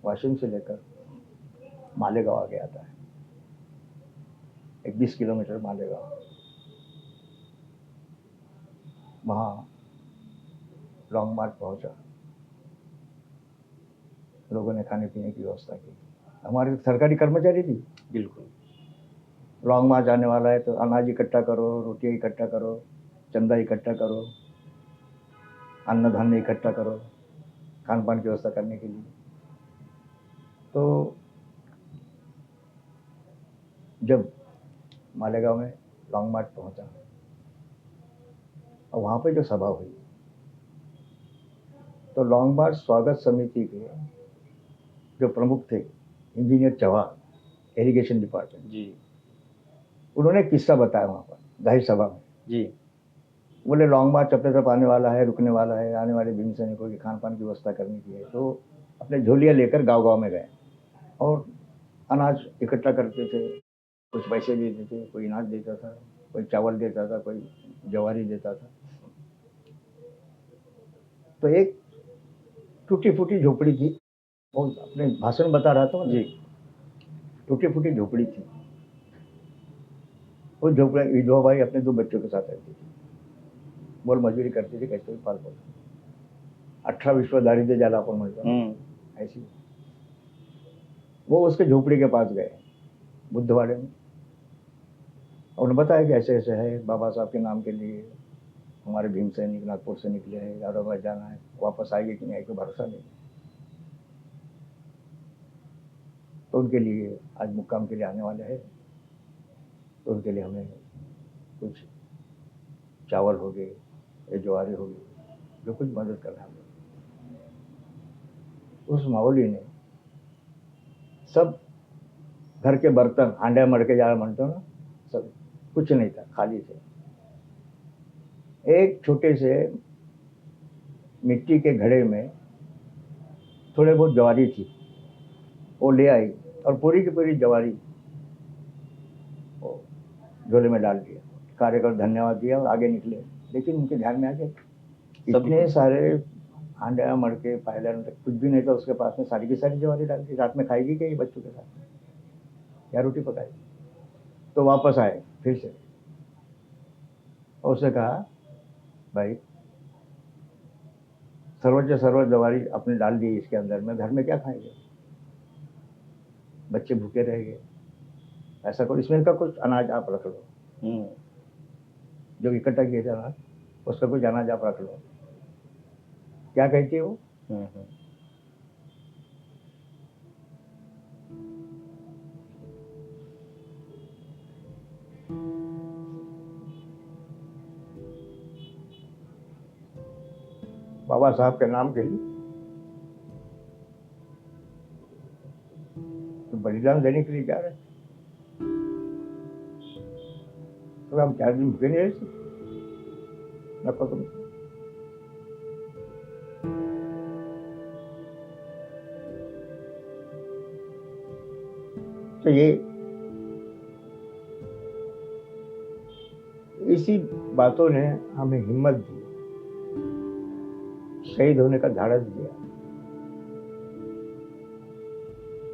वाशिम से लेकर मालेगांव आगे आता है, एक 20 किलोमीटर मालेगांव, वहाँ लॉन्ग मार्च पहुंचा। लोगों ने खाने पीने की व्यवस्था की। हमारे सरकारी कर्मचारी थी, बिल्कुल। लॉन्ग मार्च आने वाला है तो अनाज इकट्ठा करो, रोटियां इकट्ठा करो, चंदा इकट्ठा करो, अन्न धान्य इकट्ठा करो, खान पान की व्यवस्था करने के लिए। तो जब मालेगांव में लॉन्ग मार्च पहुंचा और वहाँ पे जो सभा हुई, तो लॉन्ग मार्च स्वागत समिति के जो प्रमुख थे, इंजीनियर चौहान, इरिगेशन डिपार्टमेंट जी। उन्होंने एक किस्सा बताया वहाँ पर जाहिर सभा में। जी। बोले लॉन्ग मार्च अपने तरफ आने वाला है, रुकने वाला है, आने वाले भीम सैनिकों की खान पान की व्यवस्था करने की है। तो अपने झोलियाँ लेकर गांव गांव में गए और अनाज इकट्ठा करते थे। कुछ पैसे देते थे, कोई अनाज देता था, कोई चावल देता था, कोई जवारी देता था। तो एक टूटी फूटी झोपड़ी थी, वो अपने भाषण बता रहा था जी। टूटी फूटी झोपड़ी थी। वो झोपड़ी विधवा भाई अपने 2 बच्चों के साथ रहती थी, बोल मजदूरी करती थी, कैसे भी पाल पोस 18 विश्व दारिद्र्य जाला अपन म्हणतो ऐसी। वो उसके झोपड़ी के पास गए बुद्धवाड़े में, और उन्होंने बताया कि ऐसे ऐसे है, बाबा साहब के नाम के लिए हमारे भीम सैनिक नागपुर से निकले हैं, औरंगाबाद जाना है, वापस आएंगे कि नहीं आएंगे भरोसा नहीं। तो उनके लिए आज मुक्काम के लिए आने वाले हैं, तो उनके लिए हमें कुछ चावल हो गए या ज्वारी हो गई, जो कुछ मदद करना है। उस माहौली ने सब घर के बर्तन, हांड्या मड़के जा म्हणतो ना, सब कुछ नहीं था, खाली थे। एक छोटे से मिट्टी के घड़े में थोड़े बहुत ज्वारी थी, वो ले आई और पूरी की पूरी ज्वारी झोले में डाल दिया, कार्यकर धन्यवाद दिया और आगे निकले। लेकिन उनके ध्यान में आ गया इतने सारे हांड्या मड़के पायला कुछ भी नहीं था उसके पास में, सारी की सारी ज्वारी डाल दी। रात में खाएगी क्या ये बच्चों के साथ, क्या रोटी पकाई? तो वापस आए फिर से, और उसने कहा भाई सर्वोच्च सर्व ज्वारी अपने डाल दी इसके अंदर में, घर में क्या खाएंगे, बच्चे भूखे रहेंगे। ऐसा करो, इसमें का कुछ अनाज आप रख लो, जो इकट्ठा किए थे अनाज उसका कुछ अनाज आप रख लो। क्या कहती है वो? बाबा साहब के नाम के लिए तो बलिदान देने के लिए जा रहे हैं, तो हम 4 दिन भूखे नहीं रह सकते, नको तुम। तो ये इसी बातों ने हमें हिम्मत दी, शहीद होने का धाड़स दिया,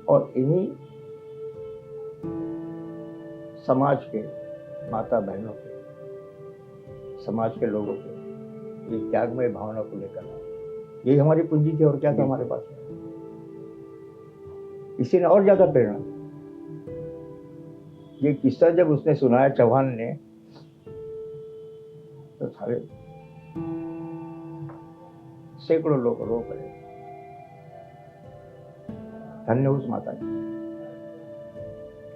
और इन्हीं समाज के माता बहनों के, समाज के लोगों के ये त्यागमय भावना को लेकर, यही हमारी पूंजी थी, और क्या था हमारे पास में। इसी ने और ज्यादा प्रेरणा दी। ये किस्सा जब उसने सुनाया चौहान ने, तो सारे सैकड़ों लोग रो पड़े। धन्य उस माताजी,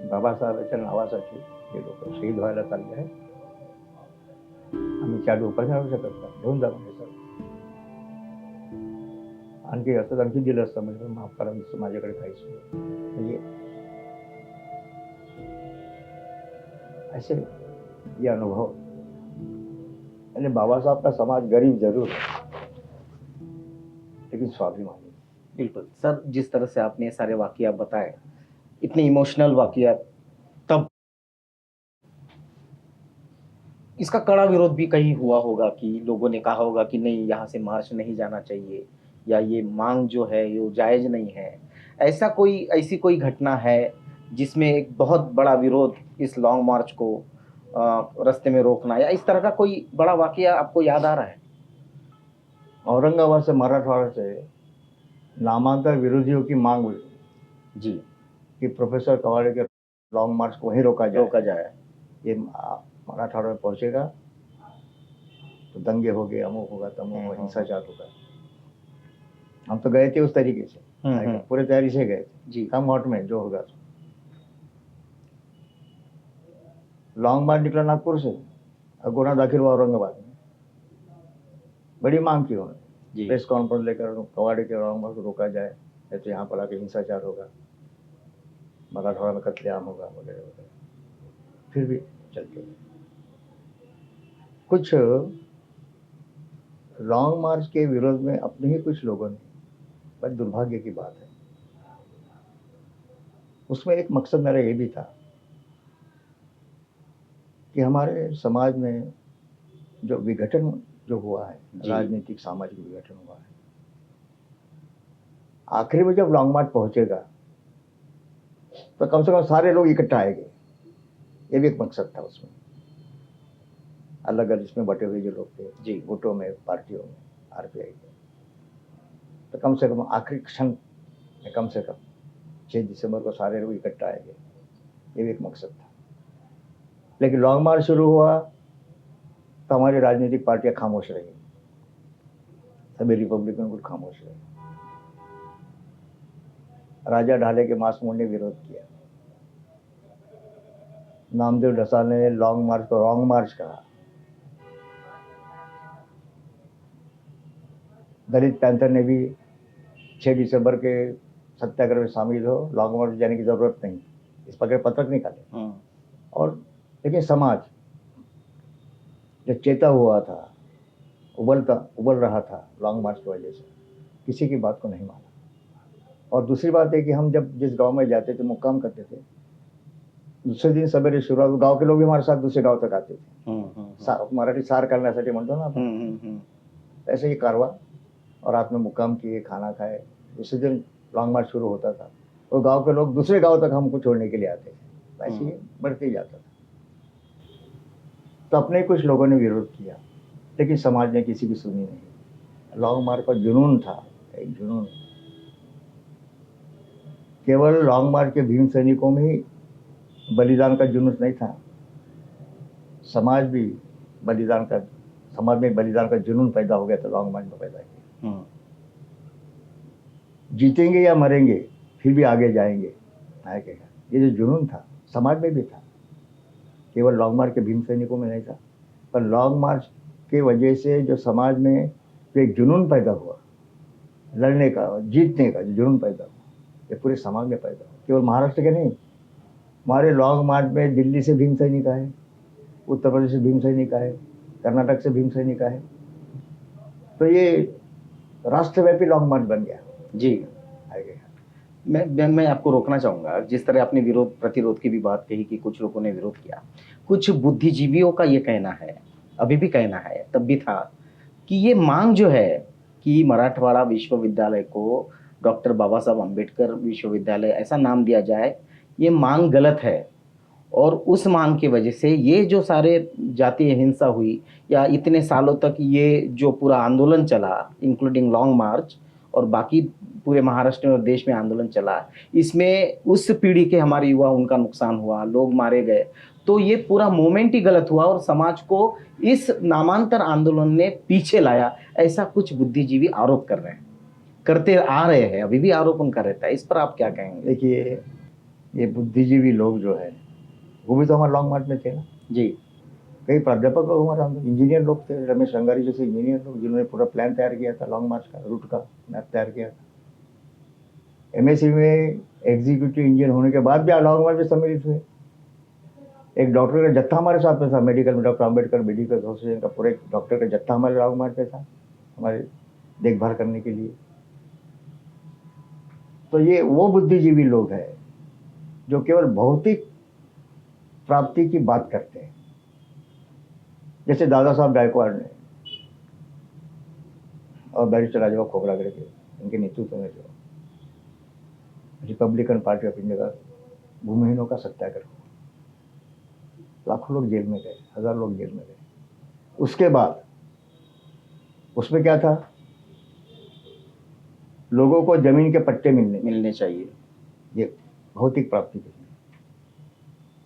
बाबासाहेबांच्या नावासाठी हे लोक शहीद व्हायला चालले आहेत, आम्ही चालू उपाय राहू शकत नाही, घेऊन जा म्हणजे सर. आणखी असं आणखी दिलं असतं म्हणजे माफ करा, माझ्याकडे काहीच नाही. म्हणजे ऐसे ये अनुभव. यानी बाबा साहब का समाज गरीब जरूर है लेकिन स्वाभिमानी. बिल्कुल सर, जिस तरह से आपने ये सारे वाकया बताए, इतने इमोशनल वाकया, तब इसका कड़ा विरोध भी कहीं हुआ होगा कि लोगों ने कहा होगा कि नहीं, यहाँ से मार्च नहीं जाना चाहिए, या ये मांग जो है ये जायज नहीं है. ऐसी कोई घटना है जिसमें एक बहुत बड़ा विरोध इस लॉन्ग मार्च को रास्ते में रोकना, या इस तरह का कोई बड़ा वाकया आपको याद आ रहा है? औरंगाबाद से मराठवाड़ा से नामांतर विरोधियों की मांग हुई जी कि प्रोफेसर कवाड़े के लॉन्ग मार्च को वहीं रोका जाए. ये मराठवाड़ा में पहुंचेगा तो दंगे हो गए, अमुक होगा, तमुक होगा, हिंसाचार होगा. हम तो गए थे उस तरीके से, पूरे तैयारी से गए थे जी. कम वोट में जो होगा. लॉन्ग मार्च निकला नागपुर से और गुना दाखिल हुआ औरंगाबाद में. बड़ी मांग की उन्होंने, प्रेस कॉन्फ्रेंस लेकर कवाड़े के लॉन्ग मार्च को रोका जाए, नहीं तो यहाँ पर आके हिंसाचार होगा, मराठवाड़ा में कत्लेआम होगा वगैरह वगैरह. फिर भी चलते गए. कुछ लॉन्ग मार्च के विरोध में अपने ही कुछ लोगों ने, बड़ी दुर्भाग्य की बात है, उसमें एक मकसद मेरा ये भी था कि हमारे समाज में जो विघटन जो हुआ है, राजनीतिक सामाजिक विघटन हुआ है, आखिरी में जब लॉन्ग मार्च पहुंचेगा तो कम से कम सारे लोग इकट्ठा आएंगे. ये भी एक मकसद था उसमें. अलग अलग इसमें बटे हुए जो लोग थे जी, गुटों में, पार्टियों में, आरपीआई में, तो कम से कम आखिरी क्षण में कम से कम 6 दिसंबर को सारे लोग इकट्ठा आएंगे. ये भी एक मकसद था. लेकिन लॉन्ग मार्च शुरू हुआ तो हमारी राजनीतिक पार्टियां खामोश रही, सभी रिपब्लिकन गुट खामोश रहे. राजा ढाले के मास मोड़ ने विरोध किया, नामदेव ढसाल ने लॉन्ग मार्च को रॉन्ग मार्च कहा, दलित पैंथर ने भी 6 दिसंबर के सत्याग्रह में शामिल हो, लॉन्ग मार्च जाने की जरूरत नहीं, इस पर पत्रक निकाले. और लेकिन समाज जो चेता हुआ था, उबल रहा था लॉन्ग मार्च की वजह से, किसी की बात को नहीं माना. और दूसरी बात है कि हम जब जिस गांव में जाते थे, मुक्काम करते थे, दूसरे दिन सवेरे शुरुआत, गांव के लोग भी हमारे साथ दूसरे गांव तक आते थे. मराठी सार करण्यासाठी म्हणतो ना आपण, ऐसे ही कारवा, और रात में मुक्काम किए, खाना खाए. दूसरे दिन लॉन्ग मार्च शुरू होता था और गांव के लोग दूसरे गांव तक हमको छोड़ने के लिए आते थे. ऐसे ही बढ़ते ही जाता था. तो अपने कुछ लोगों ने विरोध किया, लेकिन समाज ने किसी की सुनी नहीं. लॉन्ग मार्च का जुनून था, एक जुनून. केवल लॉन्ग मार्च के भीम सैनिकों में ही बलिदान का जुनून नहीं था, समाज में बलिदान का जुनून पैदा हो गया था. लॉन्ग मार्च में पैदा किया. जीतेंगे या मरेंगे फिर भी आगे जाएंगे, ये जो जुनून था समाज में भी था, केवल लॉन्ग मार्च के भीम सैनिकों में नहीं था. पर लॉन्ग मार्च के वजह से जो समाज में जो एक जुनून पैदा हुआ, लड़ने का, जीतने का जो जुनून पैदा हुआ, ये पूरे समाज में पैदा हुआ. केवल महाराष्ट्र के नहीं, हमारे लॉन्ग मार्च में दिल्ली से भीम सैनिक आए, उत्तर प्रदेश से भीम सैनिक आए, कर्नाटक से भीम सैनिक आए. तो ये राष्ट्रव्यापी लॉन्ग मार्च बन गया जी. मैं आपको रोकना चाहूंगा. जिस तरह आपने विरोध प्रतिरोध की भी बात कही कि कुछ लोगों ने विरोध किया, कुछ बुद्धिजीवियों का ये कहना है, अभी भी कहना है, तब भी था, कि ये मांग जो है कि मराठवाड़ा विश्वविद्यालय को डॉक्टर बाबा साहब अम्बेडकर विश्वविद्यालय ऐसा नाम दिया जाए, ये मांग गलत है. और उस मांग की वजह से ये जो सारे जातीय हिंसा हुई, या इतने सालों तक ये जो पूरा आंदोलन चला, इंक्लूडिंग लॉन्ग मार्च, और बाकी पूरे महाराष्ट्र में और देश में आंदोलन चला, इसमें उस पीढ़ी के हमारे युवा, उनका नुकसान हुआ, लोग मारे गए, तो ये पूरा मोमेंट ही गलत हुआ और समाज को इस नामांतर आंदोलन ने पीछे लाया, ऐसा कुछ बुद्धिजीवी आरोप कर रहे हैं, करते आ रहे हैं, अभी भी आरोप उनका रहता है। इस पर आप क्या कहेंगे? देखिए, ये बुद्धिजीवी लोग जो है वो भी तो हमारे लॉन्ग मार्च में थे ना जी। कई प्राध्यापक लोग हमारे अंदर इंजीनियर लोग थे, रमेश रंगारी जैसे इंजीनियर लोग जिन्होंने पूरा प्लान तैयार किया था, लॉन्ग मार्च का रूट का मैप तैयार किया था। एमएससी में एग्जीक्यूटिव इंजीनियर होने के बाद भी लॉन्ग मार्च में सम्मिलित हुए। एक डॉक्टर का जत्था हमारे साथ में था, मेडिकल में डॉक्टर अम्बेडकर मेडिकल एसोसिएशन का पूरा एक डॉक्टर का जत्था हमारे लॉन्ग मार्च में था, हमारे देखभाल करने के लिए। तो ये वो बुद्धिजीवी लोग हैं जो केवल भौतिक प्राप्ति की बात करते हैं, जैसे दादा साहब गायकवाड़ ने और बैरिस्टर राजवा खोबरागड़े के इनके नेतृत्व में जो रिपब्लिकन पार्टी ऑफ इंडिया का भूमिहीनों का सत्याग्रह, लाखों लोग जेल में गए, हजार लोग जेल में गए। उसके बाद उसमें क्या था, लोगों को जमीन के पट्टे मिलने चाहिए, ये भौतिक प्राप्ति के लिए।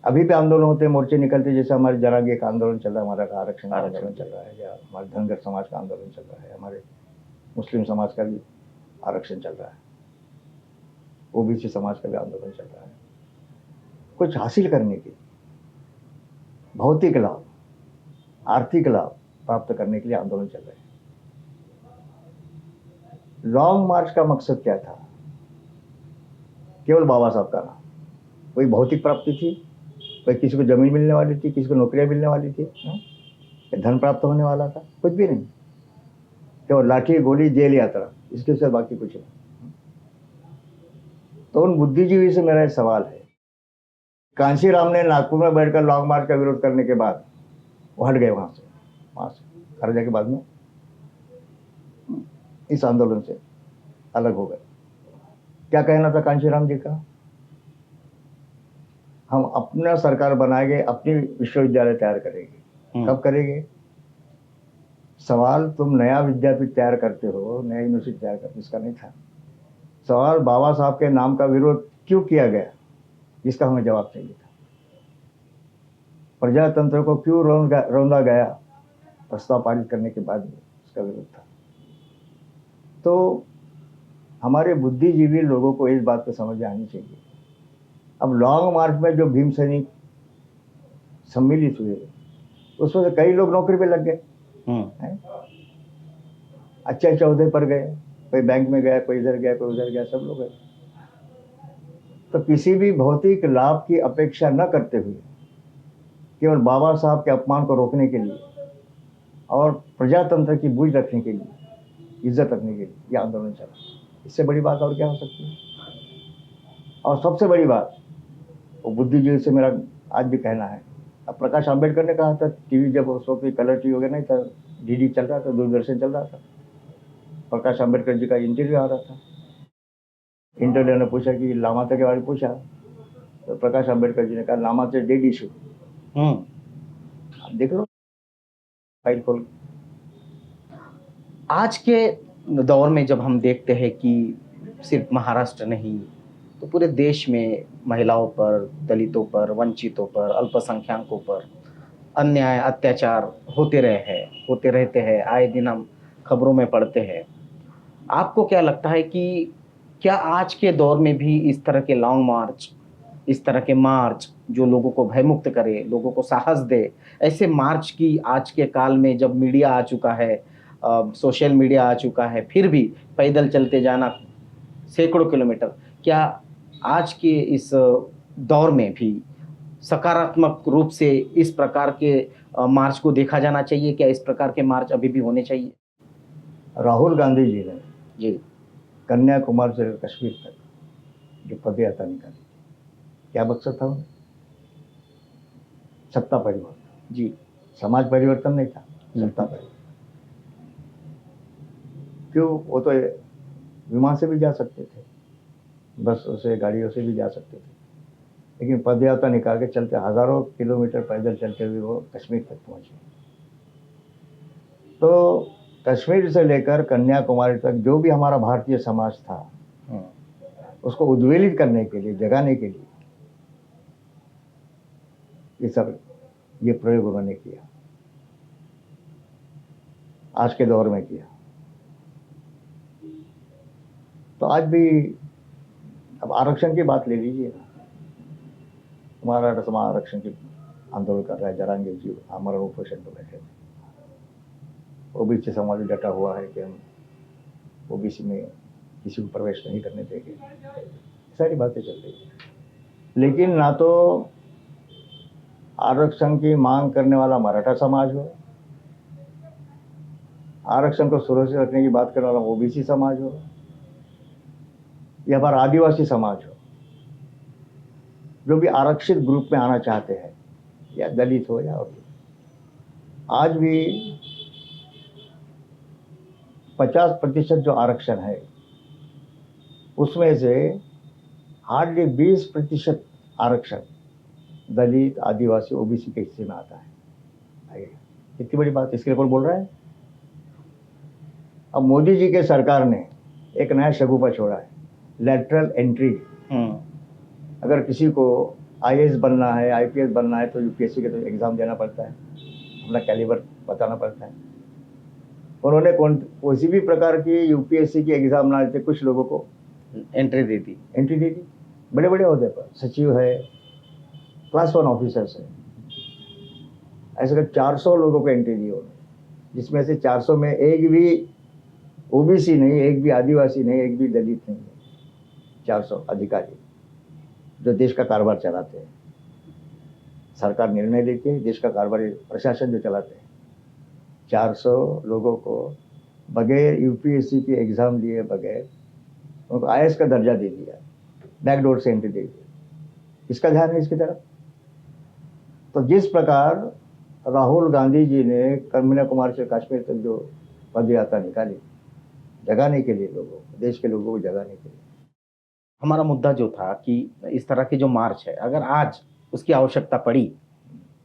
अभी भी आंदोलन होते हैं, मोर्चे निकलते, जैसे हमारे जरागे का आंदोलन चल रहा है, हमारा आरक्षण का आंदोलन चल रहा है, या हमारे धनगर समाज का आंदोलन चल रहा है, हमारे मुस्लिम समाज का भी आरक्षण चल रहा है, ओबीसी समाज का भी आंदोलन चल रहा है। कुछ हासिल करने के लिए, भौतिक लाभ, आर्थिक लाभ प्राप्त करने के लिए आंदोलन चल रहे हैं। लॉन्ग मार्च का मकसद क्या था? केवल बाबा साहब का नाम, कोई भौतिक प्राप्ति थी, कोई किसी को जमीन मिलने वाली थी, किसी को नौकरियां मिलने वाली थी, धन प्राप्त होने वाला था, कुछ भी नहीं। केवल लाठी, गोली, जेल, यात्रा, इसके सिवा बाकी कुछ नहीं। तो उन बुद्धिजीवी से मेरा एक सवाल है, कांशीराम ने नागपुर में बैठकर लॉन्ग मार्च का विरोध करने के बाद वो हट गए वहां से हर के बाद में इस आंदोलन से अलग हो गए। क्या कहना था कांशीराम जी का? हम अपना सरकार बनाएंगे, अपनी विश्वविद्यालय तैयार करेंगे। कब करेंगे? सवाल तुम नया विद्यापीठ तैयार करते हो, नया यूनिवर्सिटी तैयार करते हो, इसका नहीं था सवाल। बाबा साहब के नाम का विरोध क्यों किया गया, इसका हमें जवाब चाहिए था। प्रजातंत्र को क्यों रौंदा गया, प्रस्ताव पारित करने के बाद इसका विरोध था। तो हमारे बुद्धिजीवी लोगों को इस बात को समझ आनी चाहिए। अब लॉन्ग मार्च में जो भीम सैनिक सम्मिलित हुए, उसमें से कई लोग नौकरी पे लग गए, अच्छे ओहदे पर गए, कोई बैंक में गया, कोई इधर गया, कोई उधर गया, सब लोग गए। तो किसी भी भौतिक लाभ की अपेक्षा न करते हुए केवल बाबा साहब के अपमान को रोकने के लिए और प्रजातंत्र की बूझ रखने के लिए, इज्जत रखने के लिए यह आंदोलन चला। इससे बड़ी बात और क्या हो सकती है? और सबसे बड़ी बात, वो बुद्धिजीवी से मेरा आज भी कहना है, अब प्रकाश आंबेडकर ने कहा था, टीवी जब उस वक्त कलर टीवी हो गया नहीं था, डीडी चल रहा था, दूरदर्शन चल रहा था, प्रकाश आंबेडकर जी का इंटरव्यू आ रहा था। इंटरव्यू ने पूछा कि लामाता के बारे में पूछा, तो प्रकाश आंबेडकर जी ने कहा लामाता डेड इशू। आप देख लो फाइल खोल। आज के दौर में जब हम देखते हैं कि सिर्फ महाराष्ट्र नहीं तो पूरे देश में महिलाओं पर, दलितों पर, वंचितों पर, अल्पसंख्यकों पर अन्याय, अत्याचार होते रहते हैं, आए दिन हम खबरों में पढ़ते हैं। आपको क्या लगता है कि क्या आज के दौर में भी इस तरह के लॉन्ग मार्च, इस तरह के मार्च जो लोगों को भयमुक्त करे, लोगों को साहस दे, ऐसे मार्च की आज के काल में जब मीडिया आ चुका है, सोशल मीडिया आ चुका है, फिर भी पैदल चलते जाना सैकड़ों किलोमीटर, क्या आज के इस दौर में भी सकारात्मक रूप से इस प्रकार के मार्च को देखा जाना चाहिए? क्या इस प्रकार के मार्च अभी भी होने चाहिए? राहुल गांधी जी ने जी कन्याकुमारी से कश्मीर तक जो पदयात्रा निकाली, क्या मकसद था उन्हें? सत्ता परिवर्तन। जी, समाज परिवर्तन नहीं था, सत्ता परिवर्तन। क्यों? वो तो विमान से भी जा सकते थे, बसों से, गाड़ियों से भी जा सकते थे, लेकिन पदयात्रा निकाल के चलते हजारों किलोमीटर पैदल चलते हुए वो कश्मीर तक पहुंचे। तो कश्मीर से लेकर कन्याकुमारी तक जो भी हमारा भारतीय समाज था उसको उद्वेलित करने के लिए, जगाने के लिए ये प्रयोग उन्होंने किया, आज के दौर में किया। तो आज भी अब आरक्षण की बात ले लीजिए ना, हमारा रसमा आरक्षण की आंदोलन कर रहा है, जरांगे जी हमारा उपोषण पर बैठे थे, ओबीसी समाज भी डटा हुआ है कि हम ओबीसी में किसी को प्रवेश नहीं करने देंगे, सारी बातें चल रही है। लेकिन ना तो आरक्षण की मांग करने वाला मराठा समाज हो, आरक्षण को सुरक्षित रखने की बात करने वाला ओबीसी समाज हो, या हमारा आदिवासी समाज हो, जो भी आरक्षित ग्रुप में आना चाहते हैं, या दलित हो या और आज भी 50% जो आरक्षण है उसमें से हार्डली 20% आरक्षण दलित, आदिवासी, ओबीसी के हिस्से में आता है। कितनी बड़ी बात, इसके ऊपर बोल रहा है। अब मोदी जी के सरकार ने एक नया शगुफा छोड़ा है, लेटरल एंट्री। अगर किसी को आईएएस बनना है, आईपीएस बनना है तो यूपीएससी के तो एग्जाम देना पड़ता है, अपना कैलिबर बताना पड़ता है। उन्होंने किसी भी प्रकार की यूपीएससी की एग्जाम ना देते कुछ लोगों को एंट्री दे दी, बड़े बड़े ओहदे पर, सचिव है, क्लास 1 ऑफिसर्स है, ऐसे कर 400 लोगों को एंट्री दी उन्होंने, जिसमें से 400 में एक भी ओबीसी नहीं, एक भी आदिवासी नहीं, एक भी दलित नहीं है। 400 अधिकारी जो देश का कारोबार चलाते हैं, सरकार निर्णय लेती है, देश का कारोबारी प्रशासन जो चलाते हैं, 400 लोगों को बगैर यूपीएससी की एग्जाम दिए बगैर उनको आईएएस का दर्जा दे दिया, बैकडोर से एंट्री दे दी। इसका ध्यान है इसकी तरफ। तो जिस प्रकार राहुल गांधी जी ने कन्याकुमारी से कश्मीर तक जो पद यात्रा निकाली, जगाने के लिए लोगों को, देश के लोगों को जगाने के लिए। हमारा मुद्दा जो था कि इस तरह की जो मार्च है, अगर आज उसकी आवश्यकता पड़ी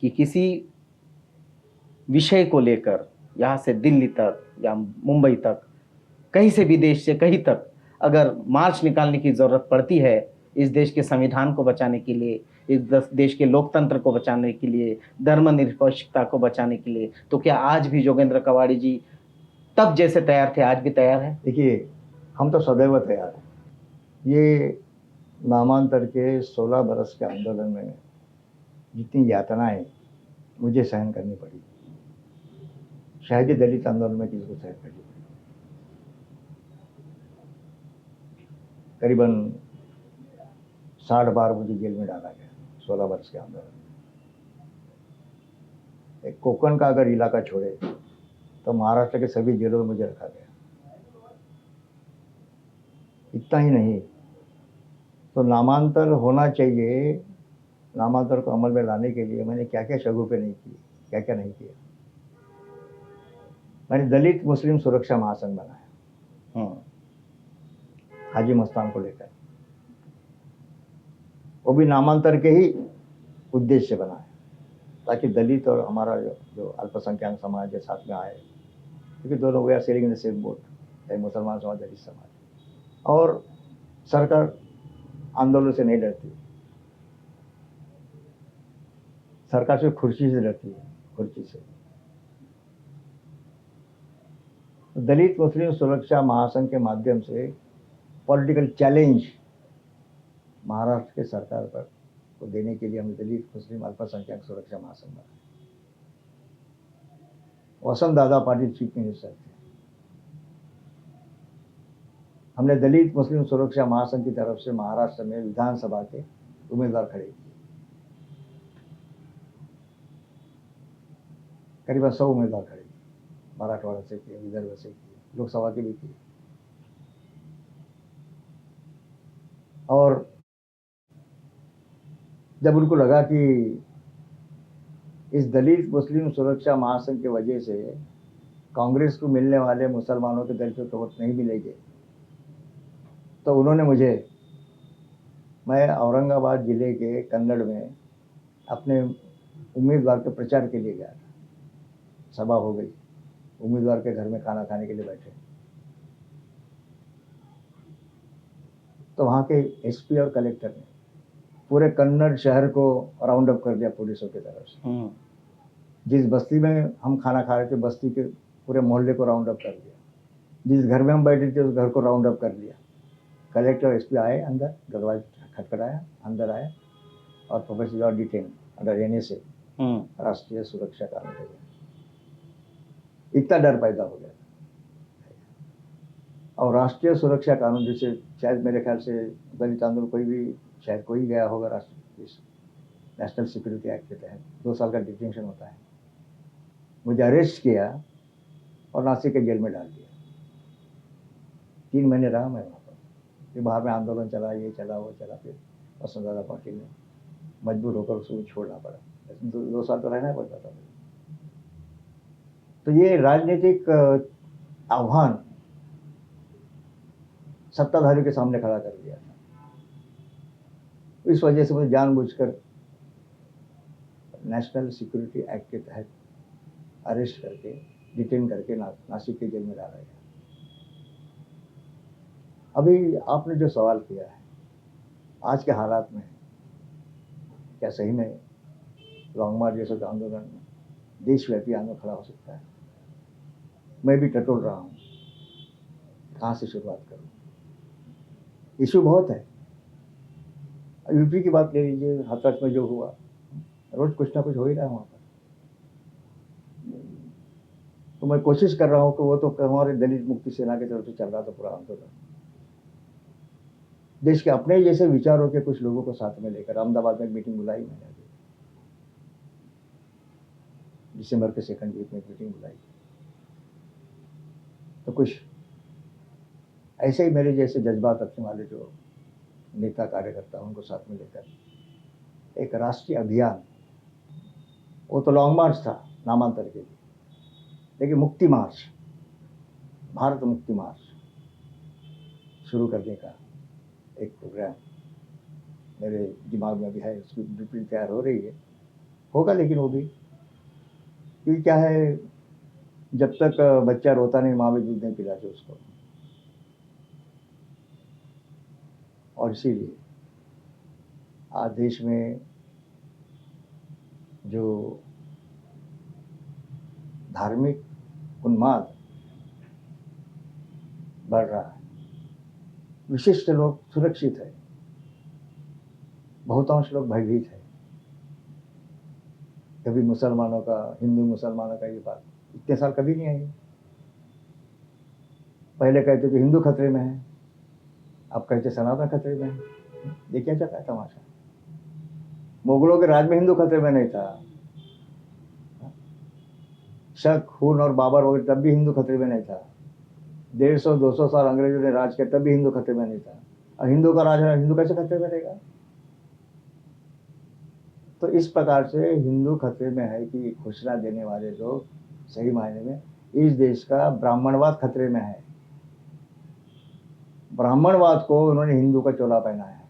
कि किसी विषय को लेकर यहाँ से दिल्ली तक या मुंबई तक, कहीं से भी देश से कहीं तक अगर मार्च निकालने की ज़रूरत पड़ती है इस देश के संविधान को बचाने के लिए, इस देश के लोकतंत्र को बचाने के लिए, धर्मनिरपेक्षता को बचाने के लिए, तो क्या आज भी जोगेंद्र कवाड़ी जी तब जैसे तैयार थे आज भी तैयार है? देखिए, हम तो सदैव तैयार हैं। ये नामांतर के 16 बरस के आंदोलन में जितनी यातनाएं मुझे सहन करनी पड़ी, शायद ही दलित आंदोलन में किसी को सहन करनी पड़ी। करीबन 60 बार मुझे जेल में डाला गया 16 वर्ष के आंदोलन में। एक कोकण का अगर इलाका छोड़े तो महाराष्ट्र के सभी जेलों में मुझे रखा गया। इतना ही नहीं तो नामांतर होना चाहिए, नामांतर को अमल में लाने के लिए मैंने क्या क्या शगुफे नहीं किए, क्या क्या नहीं किया। मैंने दलित मुस्लिम सुरक्षा महासंघ बनाया हाजी मस्तान को लेकर, वो भी नामांतर के ही उद्देश्य से बनाया ताकि दलित और हमारा जो अल्पसंख्यक समाज के साथ में आए, क्योंकि दोनों they are sailing in the same boat, चाहे मुसलमान समाज, दलित समाज। और सरकार आंदोलन से नहीं डरती, सरकार सिर्फ कुर्सी से डरती है, कुर्सी से। दलित मुस्लिम सुरक्षा महासंघ के माध्यम से पॉलिटिकल चैलेंज महाराष्ट्र के सरकार पर को देने के लिए हमने दलित मुस्लिम अल्पसंख्यक सुरक्षा महासंघ बनाया। वसंत दादा पाटिल चीफ मिनिस्टर थे। हमने दलित मुस्लिम सुरक्षा महासंघ की तरफ से महाराष्ट्र में विधानसभा के उम्मीदवार खड़े किए, करीबन 100 उम्मीदवार खड़े किए, मराठवाड़ा से किए, विदर्भ से किए, लोकसभा के भी किए। और जब उनको लगा कि इस दलित मुस्लिम सुरक्षा महासंघ की वजह से कांग्रेस को मिलने वाले मुसलमानों के दलितों को वोट नहीं मिलेंगे, तो उन्होंने मुझे, मैं औरंगाबाद जिले के कन्नड़ में अपने उम्मीदवार के प्रचार के लिए गया था, सभा हो गई, उम्मीदवार के घर में खाना खाने के लिए बैठे, तो वहाँ के एसपी और कलेक्टर ने पूरे कन्नड़ शहर को राउंड अप कर दिया पुलिसों की तरफ से। जिस बस्ती में हम खाना खा रहे थे, बस्ती के पूरे मोहल्ले को राउंड अप कर दिया। जिस घर में हम बैठे थे उस घर को राउंड अप कर लिया। कलेक्टर और एसपी आए अंदर, दरवाजा खटखटाया, अंदर आए और professor you are detain under NSA, राष्ट्रीय सुरक्षा कानून के तहत। इतना डर पैदा हो गया। और राष्ट्रीय सुरक्षा कानून जैसे शायद मेरे ख्याल से दलित आंदोलन कोई भी शायद कोई गया होगा, राष्ट्रीय नेशनल सिक्योरिटी एक्ट के तहत 2 साल का डिटेंशन होता है। मुझे अरेस्ट किया और नासिक के जेल में डाल दिया। 3 महीने रहा मैं वहाँ पर। फिर बाहर में आंदोलन चला, ये चला वो चला, फिर वसुंधरा पार्टी में मजबूर होकर उसको छोड़ना पड़ा। 2 साल तो रहना पड़ता था। तो ये राजनीतिक आह्वान सत्ताधारियों के सामने खड़ा कर दिया था। इस वजह से मुझे जानबूझकर नेशनल सिक्योरिटी एक्ट के तहत अरेस्ट करके, डिटेन करके नासिक के जेल में डाला गया। अभी आपने जो सवाल किया है, आज के हालात में क्या सही में लॉन्ग मार्च जैसा आंदोलन देशव्यापी आंदोलन खड़ा हो सकता है? मैं भी टटोल रहा हूँ, कहाँ से शुरुआत करूँ? इशू बहुत है। यूपी की बात ले लीजिए, हाथरस में जो हुआ, रोज कुछ ना कुछ हो ही रहा है वहाँ पर। तो मैं कोशिश कर रहा हूँ कि वो तो हमारे दलित मुक्ति सेना की तरफ से चल रहा था पूरा आंदोलन। देश के अपने जैसे विचारों के कुछ लोगों को साथ में लेकर अहमदाबाद में एक मीटिंग बुलाई मैंने अभी, दिसंबर के 2nd वीक में मीटिंग बुलाई। तो कुछ ऐसे ही मेरे जैसे जज्बात रखने वाले जो नेता कार्यकर्ता उनको साथ में लेकर एक राष्ट्रीय अभियान, वो तो लॉन्ग मार्च था नामांतर के लिए, लेकिन मुक्ति मार्च, भारत मुक्ति मार्च शुरू करने का एक प्रोग्राम मेरे दिमाग में भी है। उसकी ब्लूप्रिंट तैयार हो रही है, होगा। लेकिन वो भी क्योंकि क्या है, जब तक बच्चा रोता नहीं माँ भी दूध नहीं पिलाती उसको। और इसीलिए आज देश में जो धार्मिक उन्माद बढ़ रहा है, विशिष्ट लोग सुरक्षित है, बहुतांश लोग भयभीत है। कभी मुसलमानों का, हिंदू मुसलमानों का ये बात इतने साल कभी नहीं आई। पहले कहते थे हिंदू खतरे में है, अब कहते सनातन खतरे में है। देखिए क्या है तमाशा। मुगलों के राज में हिंदू खतरे में नहीं था, शक, खून और बाबर वगैरह, तब भी हिंदू खतरे में नहीं था। 150-200 साल अंग्रेजों ने राज किया, तब भी हिंदू खतरे में नहीं था। और हिंदू का राज है, हिंदू कैसे खतरे में रहेगा? तो इस प्रकार से हिंदू खतरे में है कि घोषणा देने वाले लोग सही मायने में इस देश का ब्राह्मणवाद खतरे में है। ब्राह्मणवाद को उन्होंने हिंदू का चोला पहनाया है,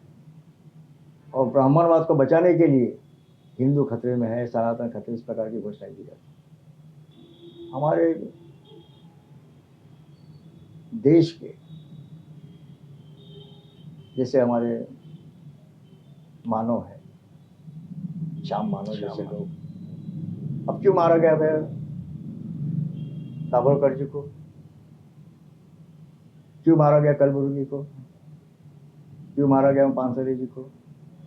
और ब्राह्मणवाद को बचाने के लिए हिंदू खतरे में है, सनातन खतरे, इस प्रकार की घोषणा दी जाती है। हमारे देश के जैसे हमारे मानव है, श्याम मानव जैसे लोग, अब क्यों मारा गया भाई दाभोलकर जी को? क्यों मारा गया कलबुर्गी को? क्यों मारा गया पानसरे जी को?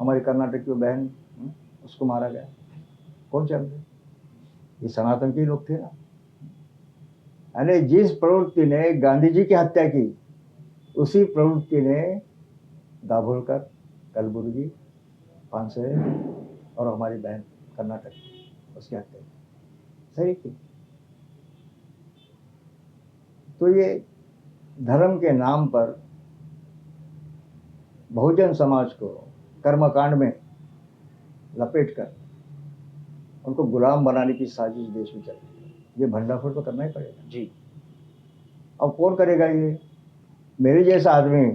हमारी कर्नाटक की बहन, उसको मारा गया। कौन चल रहे? ये सनातन के लोग थे ना। यानी जिस प्रवृत्ति ने गांधी जी की हत्या की, उसी प्रवृत्ति ने दाभोलकर, कलबुर्गी, पानसरे और हमारी बहन कर्नाटक, उसकी हत्या सही की। तो ये धर्म के नाम पर बहुजन समाज को कर्मकांड में लपेटकर उनको गुलाम बनाने की साजिश देश में चल रही है। ये भंडाफोड़ तो करना ही पड़ेगा जी। अब कौन करेगा ये? मेरे जैसा आदमी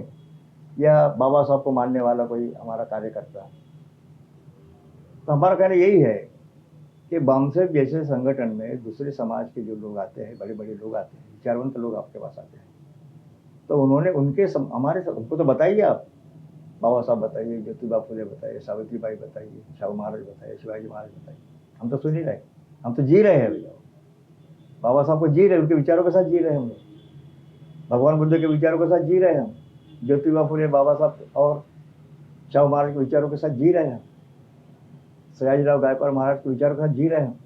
या बाबा साहब को मानने वाला कोई हमारा कार्यकर्ता? तो हमारा कहना यही है कि बामसेफ जैसे संगठन में दूसरे समाज के जो लोग आते हैं, बड़े बड़े लोग आते हैं, विचारवंत लोग आपके पास आते हैं, तो उन्होंने हमारे हमको तो बताइए आप, बाबा साहब बताइए, ज्योतिबा फुले बताइए, सावित्रीबाई बताइए, शाहू महाराज बताइए, शिवाजी महाराज बताइए। हम तो सुन ही रहे, हम तो जी रहे हैं भैया, बाबा साहब को जी रहे, उनके विचारों के साथ जी रहे हैं हम लोग, भगवान बुद्ध के विचारों के साथ जी रहे हैं हम, ज्योतिबा फुले, बाबा साहब और शाहू महाराज के विचारों के साथ जी रहे हैं, सयाजीराव गायकवाड़ महाराज के विचारों के साथ जी रहे हैं।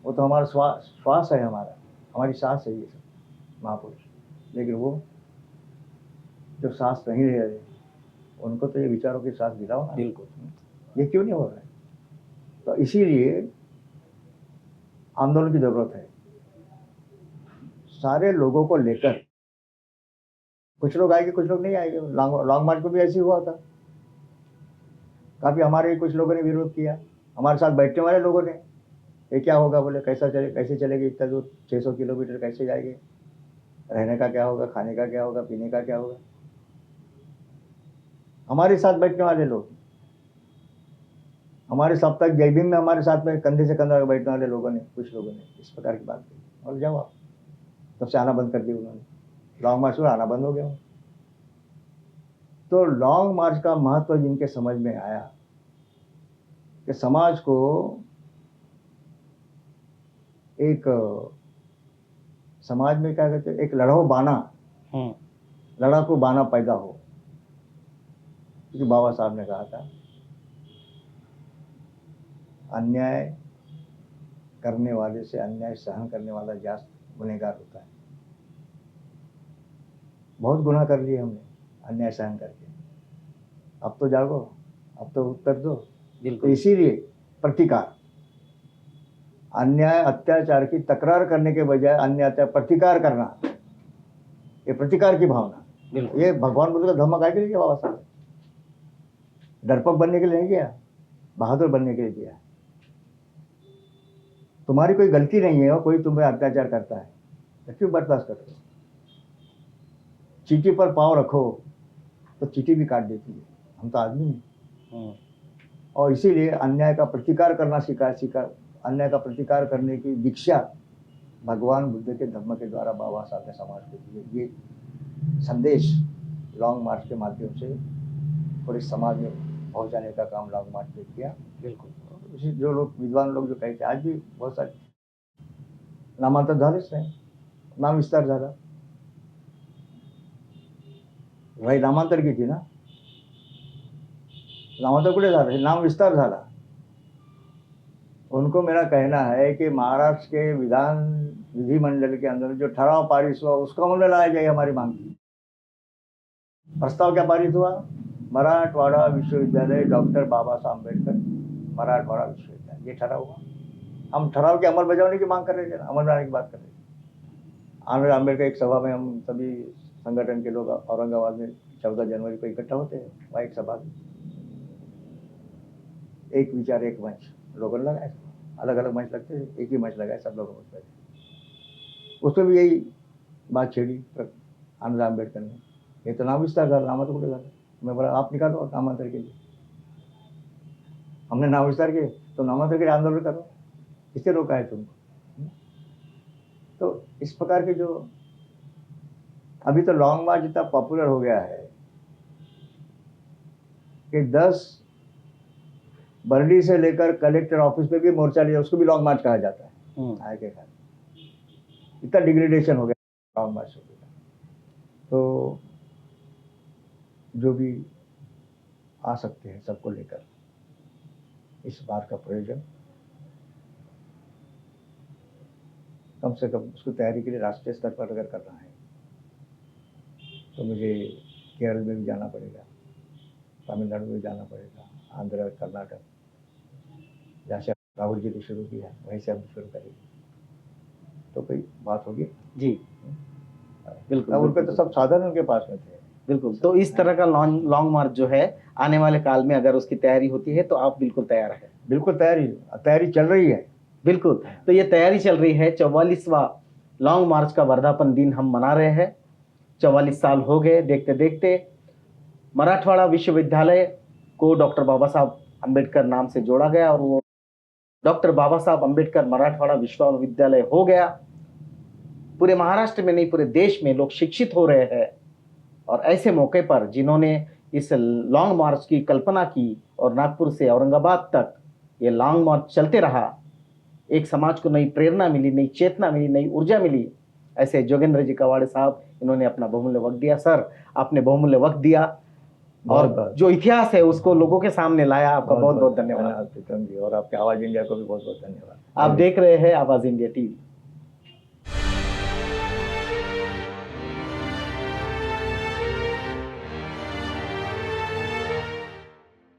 वो तो हमारा श्वास है, हमारी सांस है ये सब महापुरुष। लेकिन वो जो सांस नहीं रह रहे, उनको तो ये विचारों की सांस दिलाओ ना। बिल्कुल, ये क्यों नहीं हो रहा है? तो इसीलिए आंदोलन की जरूरत है, सारे लोगों को लेकर। कुछ लोग आएंगे, कुछ लोग नहीं आएंगे। लॉन्ग मार्च को भी ऐसे हुआ था, काफी हमारे कुछ लोगों ने विरोध किया, हमारे साथ बैठने वाले लोगों ने, ये क्या होगा, बोले कैसे चलेगी इतना दूर, 600 किलोमीटर कैसे जाएंगे, रहने का क्या होगा, खाने का क्या होगा, पीने का क्या होगा। हमारे साथ बैठने वाले लोग, हमारे सप्ताह जय भीम में हमारे साथ में कंधे से कंधा बैठने वाले लोगों ने, कुछ लोगों ने इस प्रकार की बात की, और जाओ आप, तब से आना बंद कर दिया उन्होंने, लॉन्ग मार्च में आना बंद हो गया। तो लॉन्ग मार्च का महत्व जिनके समझ में आया कि समाज को एक, समाज में क्या कहते हैं, एक लड़ाकू बाना पैदा हो, क्योंकि बाबा साहब ने कहा था अन्याय करने वाले से अन्याय सहन करने वाला ज्यादा गुनहगार होता है। बहुत गुनाह कर लिए हमने अन्याय सहन करके, अब तो जागो, अब तो उत्तर दो। तो इसीलिए प्रतिकार, अन्याय अत्याचार की तकरार करने के बजाय अन्याय प्रतिकार करना, ये प्रतिकार की भावना, ये भगवान बुद्ध का धम्म काय के लिए किया बाबा साहब? डरपोक बनने के लिए नहीं किया, बहादुर बनने के लिए किया। तुम्हारी कोई गलती नहीं है और कोई तुम्हें अत्याचार करता है तो क्यों बर्दाश्त करते हो? चींटी पर पाँव रखो तो चींटी भी काट देती है, हम तो आदमी हैं। और इसीलिए अन्याय का प्रतिकार करना सीखा, अन्याय का प्रतिकार करने की दीक्षा भगवान बुद्ध के धम्म के द्वारा बाबा साहब ने समाज को दिए। ये संदेश लॉन्ग मार्च के माध्यम से पूरे समाज में पहुंचाने का काम लॉन्ग मार्च ने किया। बिल्कुल, जो लोग विद्वान लोग जो कहते हैं, आज भी बहुत सारे नामांतर झालेच नाही, नाम विस्तार झाला, भाई नामांतर किती ना, नामांतर कुठे झालं, नाम विस्तार झाला। उनको मेरा कहना है कि महाराष्ट्र के विधिमंडल के अंदर जो ठराव पारित हुआ उसको अमल में लाया जाए। हमारी मांग की प्रस्ताव क्या पारित हुआ? मराठवाड़ा विश्वविद्यालय, डॉक्टर बाबा साहब अम्बेडकर मराठवाड़ा विश्वविद्यालय, ये ठराव हुआ। हम ठराव की अमल बजाने की मांग कर रहे थे, अमल बनाने की बात कर रहे थे। अम्बेडकर एक सभा में हम सभी संगठन के लोग औरंगाबाद में 14 जनवरी को इकट्ठा होते हैं, वहाँ एक सभा, एक विचार एक मंच लोगों ने लगाया, अलग अलग मंच लगते थे, एक ही मंच लगाया, सब लोग मंच बैठे। उसमें भी यही बात छेड़ी आनंद अम्बेडकर ने, ये तो नाम विस्तार था, नाम तो कुछ था। मैं बोला आप निकालो नामांतर के लिए, हमने नाम विस्तार किए तो नामांतर के लिए आंदोलन करो, इससे रोका है तुमको। तो इस प्रकार के जो अभी तो लॉन्ग मार्च इतना पॉपुलर हो गया है कि 10 बरली से लेकर कलेक्टर ऑफिस पे भी मोर्चा लिया, उसको भी लॉन्ग मार्च कहा जाता है। आए के कारण इतना डिग्रेडेशन हो गया लॉन्ग मार्च हो गया। तो जो भी आ सकते हैं सबको लेकर इस बार का प्रयोजन, कम से कम उसको तैयारी के लिए राष्ट्रीय स्तर पर अगर करना है तो मुझे केरल में भी जाना पड़ेगा, तमिलनाडु में जाना पड़ेगा, आंध्र, कर्नाटक, जहाँ से राहुल जी ने शुरू किया वहीं से हम शुरू करेंगे, तो कोई बात होगी जी। बिल्कुल, उनके तो सब साधन उनके पास में थे। बिल्कुल, तो इस तरह का लॉन्ग मार्च जो है आने वाले काल में अगर उसकी तैयारी होती है तो आप बिल्कुल तैयार है? बिल्कुल तैयारी चल रही है। बिल्कुल, तो ये तैयारी चल रही है। 44वां लॉन्ग मार्च का वर्धापन दिन हम मना रहे हैं। 44 साल हो गए, देखते देखते मराठवाड़ा विश्वविद्यालय को डॉक्टर बाबा साहब अम्बेडकर नाम से जोड़ा गया और वो डॉक्टर बाबा साहब अंबेडकर मराठवाड़ा विश्वविद्यालय हो गया। पूरे महाराष्ट्र में नहीं, पूरे देश में लोग शिक्षित हो रहे हैं। और ऐसे मौके पर जिन्होंने इस लॉन्ग मार्च की कल्पना की और नागपुर से औरंगाबाद तक ये लॉन्ग मार्च चलते रहा, एक समाज को नई प्रेरणा मिली, नई चेतना मिली, नई ऊर्जा मिली। ऐसे जोगेंद्र जी कवाड़े साहब, इन्होंने अपना बहुमूल्य वक्त दिया। सर, आपने बहुमूल्य वक्त दिया और बहुत जो इतिहास है उसको लोगों के सामने लाया। आपका बहुत बहुत धन्यवाद। प्रीतम जी, और आपके आवाज इंडिया को भी बहुत बहुत धन्यवाद। आप देख रहे हैं आवाज इंडिया टीवी।